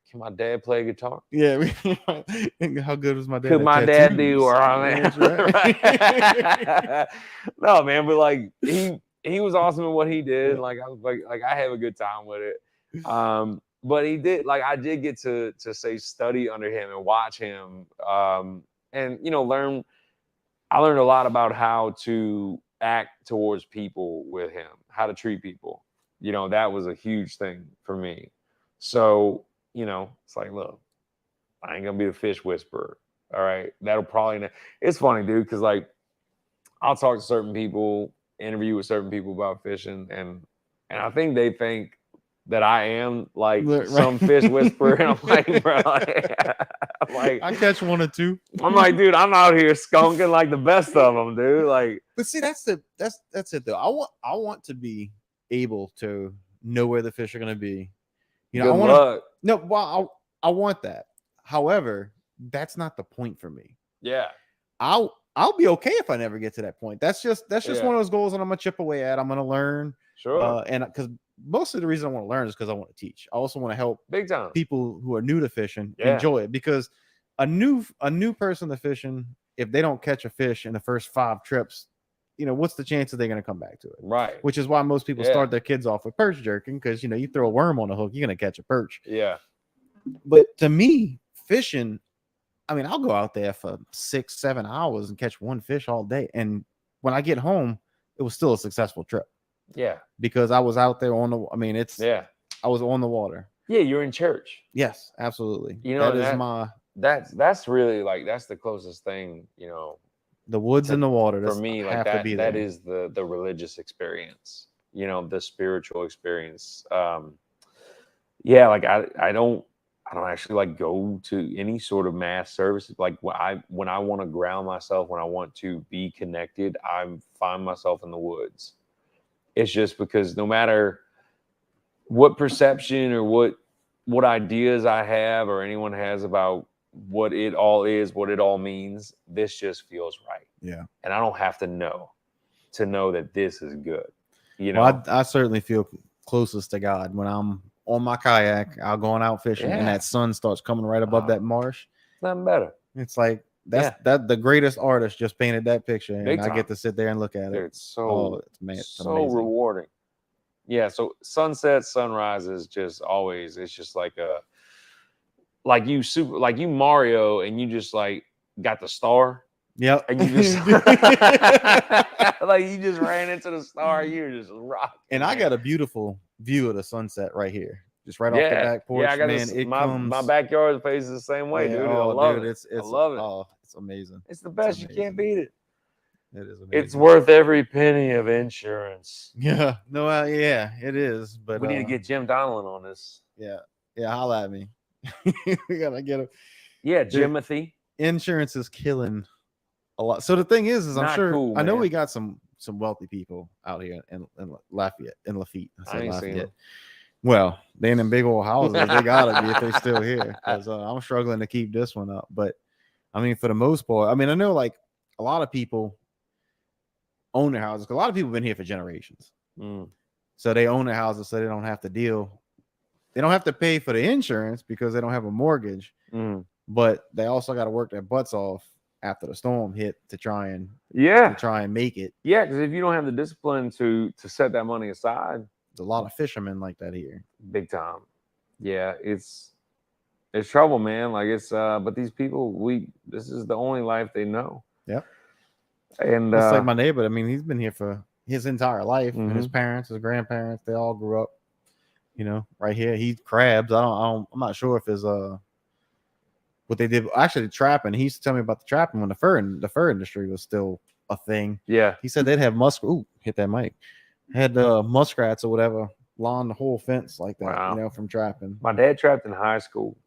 can my dad play guitar? Yeah. How good was my dad? Could my dad do? Or I mean, right. No, man, but like he was awesome in what he did. Yeah. Like I was like I have a good time with it. But he did like I did get to say study under him and watch him. And you know, I learned a lot about how to act towards people with him, how to treat people. You know, that was a huge thing for me. So, you know, it's like, look, I ain't gonna be the fish whisperer. All right. That'll probably not. It's funny, dude, because like I'll talk to certain people, interview with certain people about fishing, and I think they think that I am like some fish whisperer. And I'm like, bro, like I catch one or two. I'm like, dude, I'm out here skunking like the best of them, dude. Like, but see, that's it though. I want to be able to know where the fish are gonna be. You know, I want that. However, that's not the point for me. Yeah. I'll be okay if I never get to that point. That's just one of those goals that I'm gonna chip away at. I'm gonna learn. Sure. And because most of the reason I want to learn is because I want to teach. I also want to help big time people who are new to fishing enjoy it, because a new person to fishing, if they don't catch a fish in the first 5 trips, you know, what's the chance that they're going to come back to it? Right. Which is why most people start their kids off with perch jerking, because, you know, you throw a worm on a hook, you're going to catch a perch. Yeah. But to me, fishing, I mean, I'll go out there for 6-7 hours and catch one fish all day. And when I get home, it was still a successful trip. Yeah. Because I was out there I was on the water. Yeah, you're in church. Yes, absolutely. You know, that's really like that's the closest thing, you know. The woods and the water. For me, like that is the religious experience, you know, the spiritual experience. Yeah, like I don't actually like go to any sort of mass services. Like when I want to ground myself, when I want to be connected, I find myself in the woods. It's just because no matter what perception or what ideas I have or anyone has about what it all is, what it all means, this just feels right. Yeah. And I don't have to know that this is good. You know, well, I certainly feel closest to God when I'm on my kayak, out going out fishing, and that sun starts coming right above that marsh. Nothing better. It's like that the greatest artist just painted that picture, and Big time. I get to sit there and look at it. It's so it's rewarding. Yeah, so sunsets, sunrises, just always. It's just like like you Mario, and you just like got the star. Yep. And you just like you just ran into the star. You're just rocking. And man. I got a beautiful view of the sunset right here, just right off the back porch. Yeah, I got man. my backyard faces the same way, dude. Oh, I love dude, it. It's I love it. Oh, it's amazing. It's the best. You can't beat it. It is amazing. It's worth every penny of insurance. Yeah. No. Yeah, it is. But we need to get Jim Donelon on this. Yeah. Holla at me. We gotta get him. Yeah, Jimothy. Insurance is killing a lot. So the thing is I'm sure cool, I know we got some wealthy people out here in Lafitte. I said Lafitte. Well, they in them big old houses. They gotta be if they're still here. Because I'm struggling to keep this one up. But I mean, for the most part, I mean, I know like a lot of people own their houses. A lot of people have been here for generations. So they own their houses so they don't have to deal. They don't have to pay for the insurance because they don't have a mortgage. But they also got to work their butts off after the storm hit to try and make it. Yeah, because if you don't have the discipline to set that money aside, there's a lot of fishermen like that here. Big time. Yeah, it's trouble, man. Like it's but these people, this is the only life they know. Yep. And it's like my neighbor. I mean, he's been here for his entire life. And his parents, his grandparents, they all grew up, right here. He crabs. I'm not sure if his what they did actually the trapping. He used to tell me about the trapping when the fur industry was still a thing. Yeah. He said they'd have hit that mic. Had muskrats or whatever along the whole fence like that, wow. From trapping. My dad trapped in high school.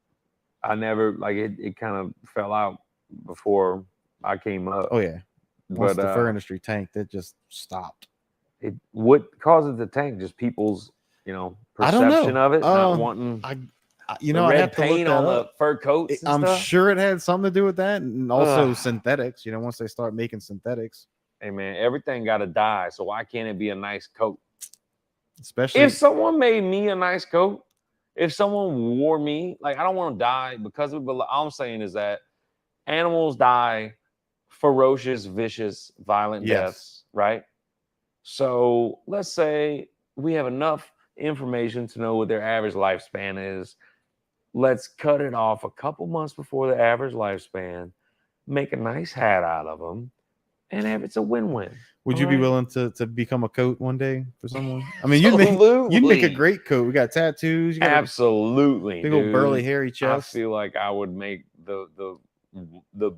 I never it kind of fell out before I came up. Oh yeah. Once the fur industry tanked, it just stopped. What caused it to tank? Just people's, perception of it, not wanting. I have to paint look on the fur coats. I'm sure it had something to do with that, and also synthetics. Once they start making synthetics. Hey man, everything got to die. So why can't it be a nice coat? Especially if someone made me a nice coat, if someone wore me, like I don't want to die because of it. But all I'm saying is that animals die ferocious, vicious, violent deaths, right? So let's say we have enough information to know what their average lifespan is. Let's cut it off a couple months before the average lifespan, make a nice hat out of them, and it's a win-win. Would you be willing to become a coat one day for someone? I mean, you'd make a great coat. We got tattoos. You got absolutely, big old burly hairy chest. I feel like I would make the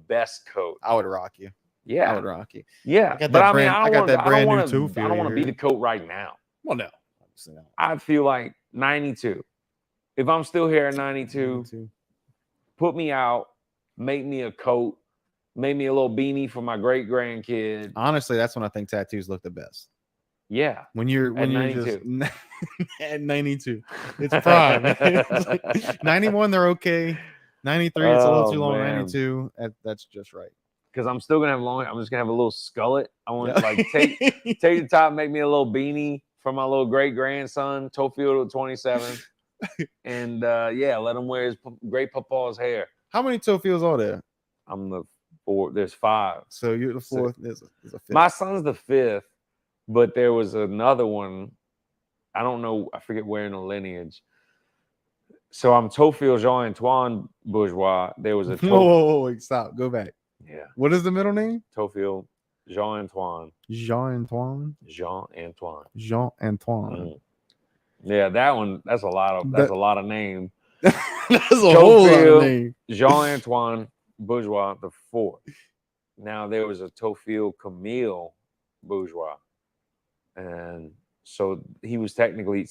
best coat. I would rock you. Yeah, I would rock you. Yeah, I got that brand new Theophile. I don't want to be the coat right now. Well, no. I feel like 92. If I'm still here at 92, put me out, make me a coat, make me a little beanie for my great grandkid. Honestly, that's when I think tattoos look the best. Yeah, when you're 92. Just at 92, it's prime. It's like 91, they're okay. 93, it's a little too long. Man. 92, that's just right. Because I'm still gonna have I'm just gonna have a little skullet. I want to take the top, make me a little beanie for my little great grandson, Theophile 27, and let him wear his great papa's hair. How many Theophiles are there? I'm the fourth. There's 5. So you're the fourth. There's a fifth. My son's the 5th, but there was another one. I don't know. I forget where in the lineage. So I'm Theophile Jean-Antoine Bourgeois. There was a whoa, stop. Go back. Yeah. What is the middle name? Theophile Jean-Antoine. Jean-Antoine. Jean-Antoine. Jean-Antoine. Yeah, that one. That's a lot of name. That's a whole lot of name. Jean-Antoine Bourgeois the 4th. Now there was a Theophile Camille Bourgeois, and so he was technically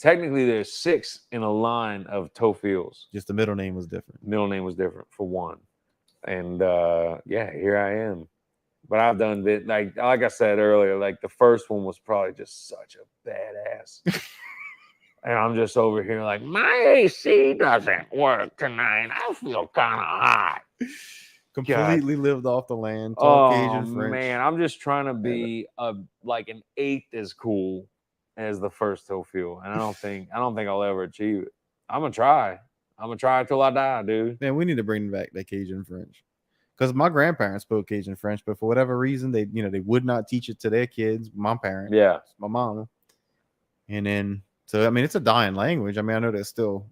there's 6 in a line of Theophiles. Just the middle name was different. Middle name was different for one. And here I am. But I've done it like I said earlier, like the first one was probably just such a badass. And I'm just over here like, my AC doesn't work tonight. I feel kind of hot. Completely lived off the land. Cajun French. Man, I'm just trying to be like an 8th as cool as the first Theophile. And I don't think I'll ever achieve it. I'm gonna try until I die, dude. Man, we need to bring back that Cajun French. Because my grandparents spoke Cajun French, but for whatever reason, they would not teach it to their kids. My parents, my mom, and then So I mean, it's a dying language. I mean, I know there's still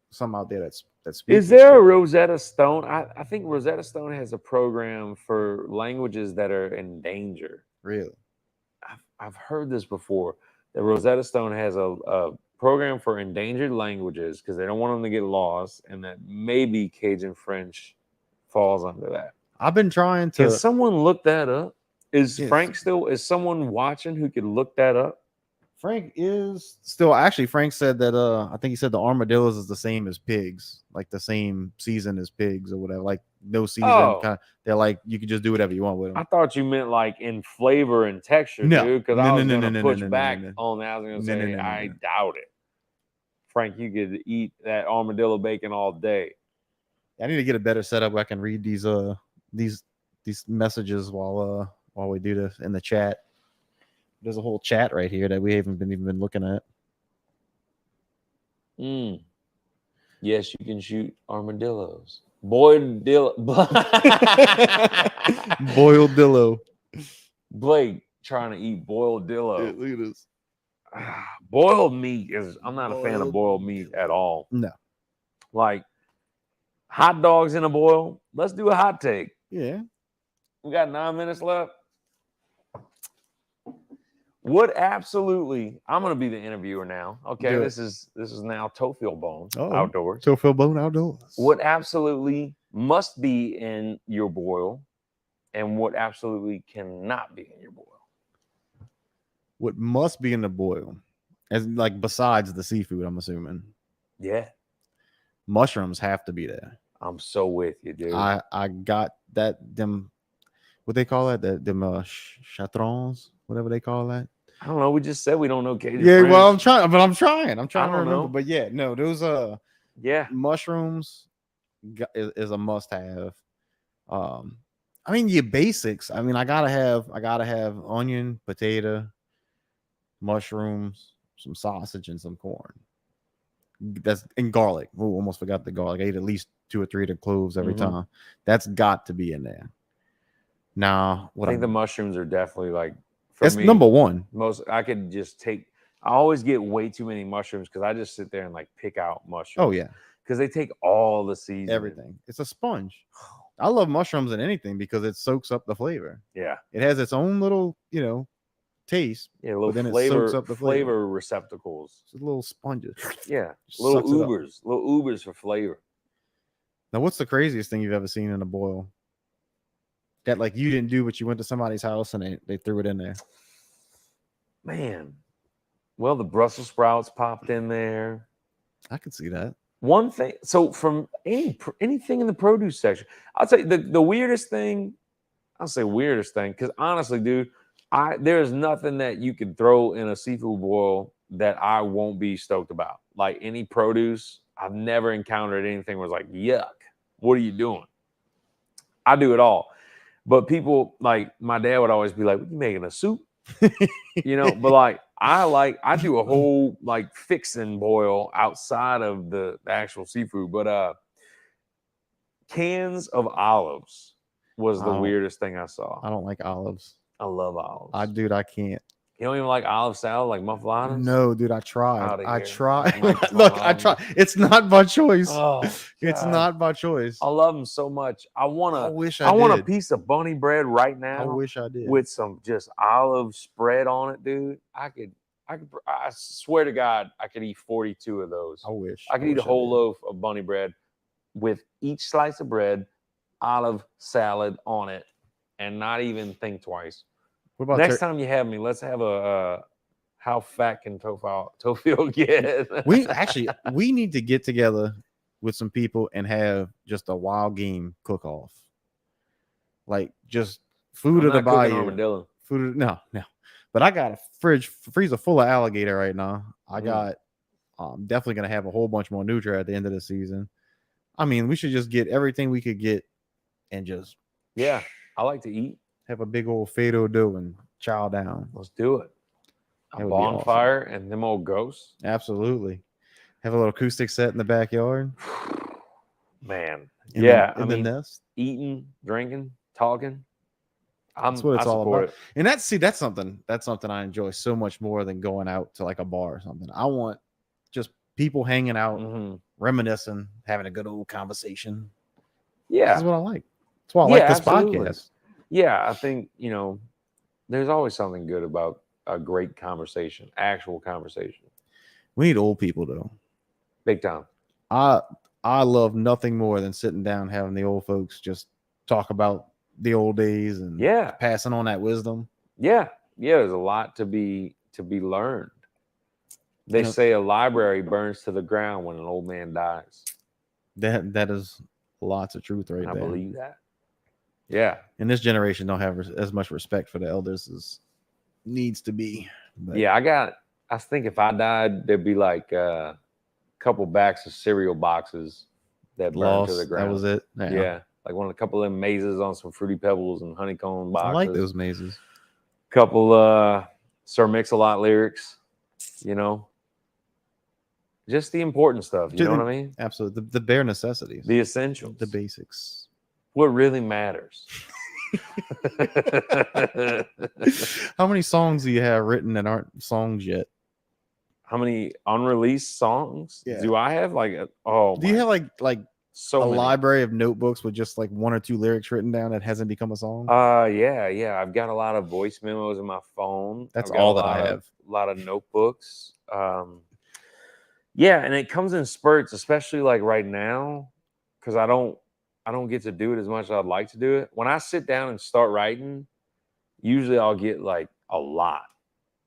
some out there that speaks. Is there a Rosetta Stone? I think Rosetta Stone has a program for languages that are in danger. Really? I've heard this before. That Rosetta Stone has a program for endangered languages because they don't want them to get lost, and that maybe Cajun French falls under that. I've been trying to. Can someone look that up? Is Frank still? Is someone watching who could look that up? Frank is still actually. Frank said that I think he said the armadillos is the same as pigs, like the same season as pigs or whatever. Like no season. Oh. They're like you can just do whatever you want with them. I thought you meant like in flavor and texture, dude. Because I was going to push back on that. I was going to say I doubt it. Frank, you could eat that armadillo bacon all day. I need to get a better setup where I can read these messages while we do this in the chat. There's a whole chat right here that we haven't even been looking at. Yes, you can shoot armadillos. Boiled dillo. Boiled dillo. Blake trying to eat boiled dillo. Yeah, look at this. Boiled meat is. I'm not a fan of boiled meat at all. No. Like hot dogs in a boil. Let's do a hot take. Yeah. We got 9 minutes left. Would absolutely. I'm going to be the interviewer now. Okay, Good. this is now Theophile Bone outdoors. Theophile Bone outdoors. What absolutely must be in your boil, and what absolutely cannot be in your boil. What must be in the boil, as like besides the seafood, I'm assuming. Yeah, mushrooms have to be there. I'm so with you, dude. I got them. What they call that? Them chatrons, whatever they call that. I don't know. We just said we don't know Cajun Yeah, French. well, I'm trying to remember. Know. But yeah, no, those mushrooms is a must have. I mean your basics. I mean, I gotta have onion, potato, mushrooms, some sausage, and some corn. And garlic. Oh, almost forgot the garlic. I ate at least 2 or 3 of the cloves every time. That's got to be in there. Now, I think the mushrooms are definitely like. That's number one. I could just take. I always get way too many mushrooms because I just sit there and like pick out mushrooms. Oh yeah, because they take all the seasoning. Everything. It's a sponge. I love mushrooms in anything because it soaks up the flavor. Yeah, it has its own little, taste. Yeah, little flavor receptacles. It's a little sponges. Yeah, little Ubers for flavor. Now, what's the craziest thing you've ever seen in a boil? That like you didn't do, but you went to somebody's house and they threw it in there. Man, well, the Brussels sprouts popped in there. I could see that. One thing. So from anything in the produce section, I'll tell you the weirdest thing. I'll say weirdest thing because honestly, dude, there's nothing that you can throw in a seafood boil that I won't be stoked about. Like any produce, I've never encountered anything where it's like, yuck, what are you doing? I do it all. But people, like my dad would always be like, what are you making, a soup? But like I do a whole like fixin' boil outside of the actual seafood. But cans of olives was the weirdest thing I saw. I don't like olives. I love olives. I can't. You don't even like olive salad, like muffaladas? No, dude, I tried. I tried. Like, look, I tried. It's not by choice. Oh, it's not by choice. I love them so much. I want a piece of bunny bread right now. I wish I did. With some just olive spread on it, dude. I swear to God, I could eat 42 of those. I wish. I could eat a whole loaf of bunny bread with each slice of bread, olive salad on it, and not even think twice. What about next time you have me, let's have a how fat can Theophile get? we need to get together with some people and have just a wild game cook-off. Like just food of the bayou. No. But I got a freezer full of alligator right now. I got definitely gonna have a whole bunch more nutria at the end of the season. I mean, we should just get everything we could get and just I like to eat. Have a big old fado dough and chow down. Let's do it. A bonfire and them old ghosts. Absolutely. Have a little acoustic set in the backyard. Man. In the nest. Eating, drinking, talking. That's what it's all about. And that's something I enjoy so much more than going out to like a bar or something. I want just people hanging out, Mm-hmm. reminiscing, having a good old conversation. Yeah. This is what I like. That's why I like this podcast. Yeah, I think, there's always something good about a great conversation, actual conversation. We need old people though. Big time. I love nothing more than sitting down having the old folks just talk about the old days and passing on that wisdom. Yeah. There's a lot to be learned. They say a library burns to the ground when an old man dies. That is lots of truth right there. I believe that. Yeah. And this generation don't have as much respect for the elders as needs to be. But yeah, I think if I died, there'd be like a couple backs of cereal boxes that burned to the ground. That was it. Yeah. Like a couple of mazes on some Fruity Pebbles and honeycomb boxes. I like those mazes. Couple Sir Mix-a-Lot lyrics, just the important stuff. You know what I mean? Absolutely. The bare necessities, the essentials, the basics. What really matters. How many songs do you have written that aren't songs yet? How many unreleased songs do I have? Do you have like so many. Library of notebooks with just like 1 or 2 lyrics written down that hasn't become a song? Yeah. I've got a lot of voice memos in my phone. That's all that I have. A lot of notebooks. Yeah, and it comes in spurts, especially like right now, because I don't get to do it as much as I'd like to do it. When I sit down and start writing, usually I'll get like a lot,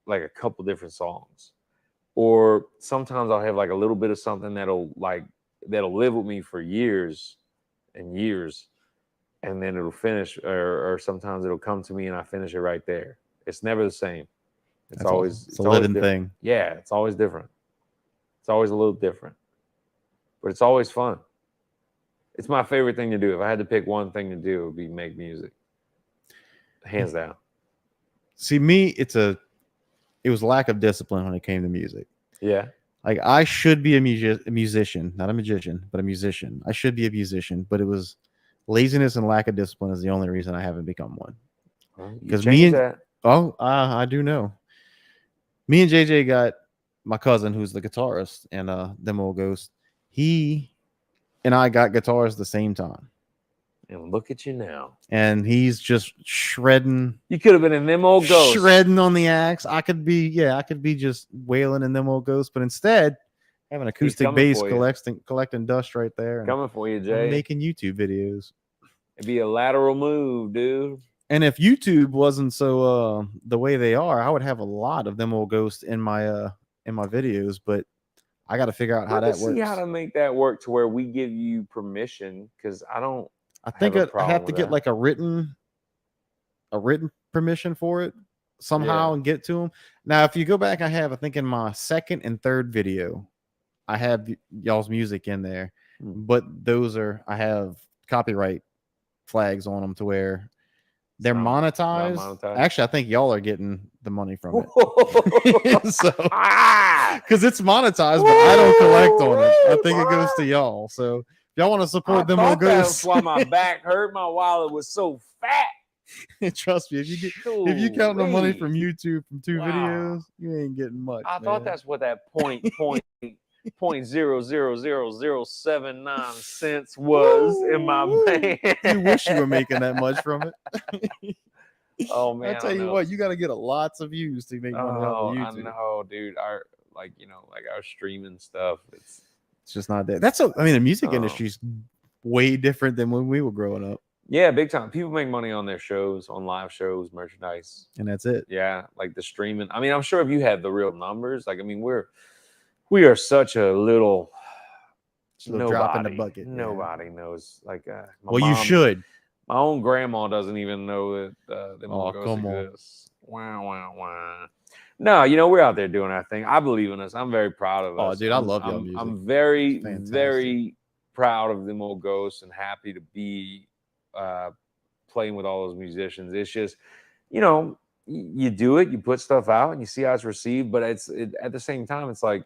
like a couple different songs. Or sometimes I'll have like a little bit of something that'll live with me for years and years, and then it'll finish, or sometimes it'll come to me and I finish it right there. It's never the same. It's always a living thing. Yeah, it's always different. It's always a little different, but it's always fun. It's my favorite thing to do. If I had to pick one thing to do, it would be make music. Hands down. See, me, it was lack of discipline when it came to music. Yeah. Like I should be a musician, not a magician, but a musician. I should be a musician, but it was laziness and lack of discipline is the only reason I haven't become one. Because I do know. Me and JJ got my cousin, who's the guitarist, and Them Old Ghosts. He and I got guitars at the same time. And look at you now. And he's just shredding. You could have been in Them Old Ghosts. Shredding on the axe. I could be just wailing in Them Old Ghosts, but instead having acoustic bass collecting dust right there. Coming for you, Jay. Making YouTube videos. It'd be a lateral move, dude. And if YouTube wasn't so the way they are, I would have a lot of Them Old Ghosts in my videos, but I got to figure out how that works. See how to make that work to where we give you permission, because I think I have to get like a written permission for it somehow and get to them. Now, if you go back, I think in my second and third video, I have y'all's music in there, but I have copyright flags on them to where they're monetized. Actually, I think y'all are getting the money from it. So, because it's monetized, but I don't collect on it. I think it goes to y'all. So if y'all want to support Them Old Ghosts. That's why my back hurt. My wallet was so fat. Trust me, if you count the money from YouTube from 2 videos, you ain't getting much. I thought that's what that point 0.00079 was in my band. You wish you were making that much from it. Oh man, I tell you what, you got to get lots of views to make money off of YouTube. I know, dude. Our streaming stuff. It's just not that. The music industry's way different than when we were growing up. Yeah, big time. People make money on their shows, on live shows, merchandise, and that's it. Yeah, like the streaming. I mean, I'm sure if you had the real numbers, we are such a little drop in the bucket. Nobody knows. You should. My own grandma doesn't even know that Them Old Ghosts exist. Wow. No, we're out there doing our thing. I believe in us. I'm very proud of us. Oh, dude, I love y'all music. I'm very, very proud of Them Old Ghosts and happy to be playing with all those musicians. It's just, you do it, you put stuff out, and you see how it's received. But at the same time, it's like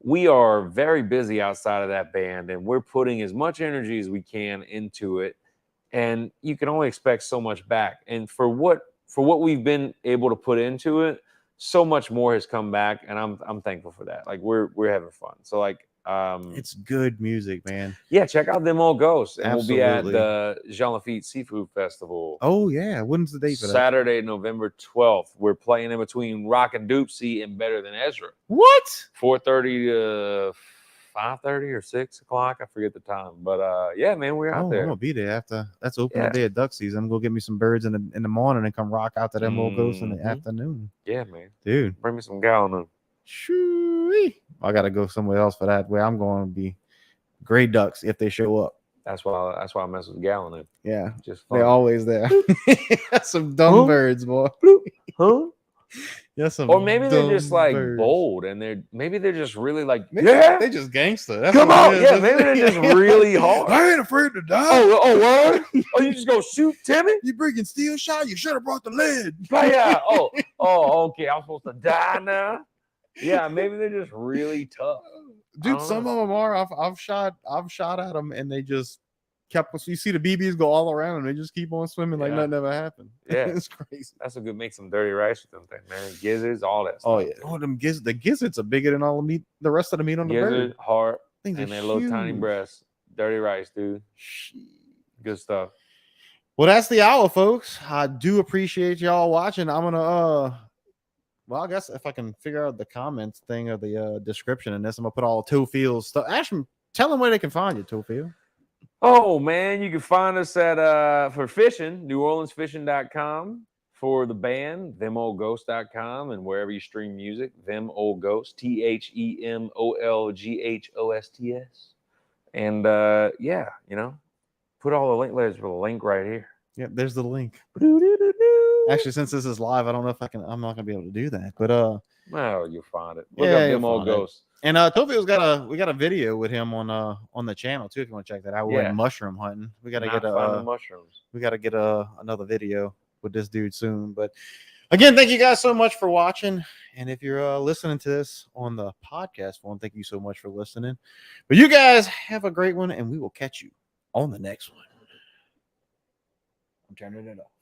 we are very busy outside of that band, and we're putting as much energy as we can into it. And you can only expect so much back. And for what we've been able to put into it, so much more has come back, and I'm thankful for that. Like we're having fun. So like it's good music, man. Yeah, check out Them Old Ghosts, and Absolutely. we'll be at the Jean Lafitte Seafood Festival. Oh yeah, when's the date for that? Saturday, November 12th. We're playing in between Rock and Doopsie and Better Than Ezra. What? 4:30 to 5:30 or 6 o'clock. I forget the time, but yeah, man, we're out there. I'm gonna be there after. That's opening day of duck season. I'm gonna go get me some birds in the morning and come rock out to Them Old Ghosts in the afternoon. Yeah, man, dude, bring me some gallon. Shoo-wee. I gotta go somewhere else for that. Where I'm going to be gray ducks if they show up. That's why I mess with gallon in. Yeah, just fun. They're always there. Some dumb birds, boy. Huh? Yes, or maybe they're just like birds. Bold, and they're just really like they just gangster. That's come on, yeah, maybe they're just really hard. I ain't afraid to die. Oh, word? Oh, you just go shoot Timmy? You bringing steel shot? You should have brought the lead. Yeah. Oh, okay. I'm supposed to die now. Yeah, maybe they're just really tough. Dude, some of them are. I've shot at them, and they just kept. So you see the BBs go all around, and they just keep on swimming like nothing ever happened. Yeah, it's crazy. That's a good make some dirty rice with them things, man. Gizzards, all that stuff. Oh yeah. Oh, the gizzards are bigger than all the meat. The rest of the meat on the bird. Heart, and their little tiny breasts. Dirty rice, dude. Good stuff. Well, that's the hour, folks. I do appreciate y'all watching. I'm gonna well, I guess if I can figure out the comments thing or the description in this, I'm gonna put all Theophile's stuff. Ashton, tell them where they can find you, Theophile. Oh man, you can find us at for fishing, NewOrleansFishing.com. For the band, ThemOldGhosts.com, and wherever you stream music, Them Old Ghosts, TheMolGhosts. And yeah, put all the link. There's the link right here. Yep, there's the link. Actually, since this is live, I don't know if I'm not gonna be able to do that. But well, you'll find it. Look up Them Old Ghosts. And Theophile's we got a video with him on the channel too. If you want to check that out, we're mushroom hunting. We gotta get mushrooms. We gotta get another video with this dude soon. But again, thank you guys so much for watching. And if you're listening to this on the podcast form, thank you so much for listening. But you guys have a great one, and we will catch you on the next one. I'm turning it up.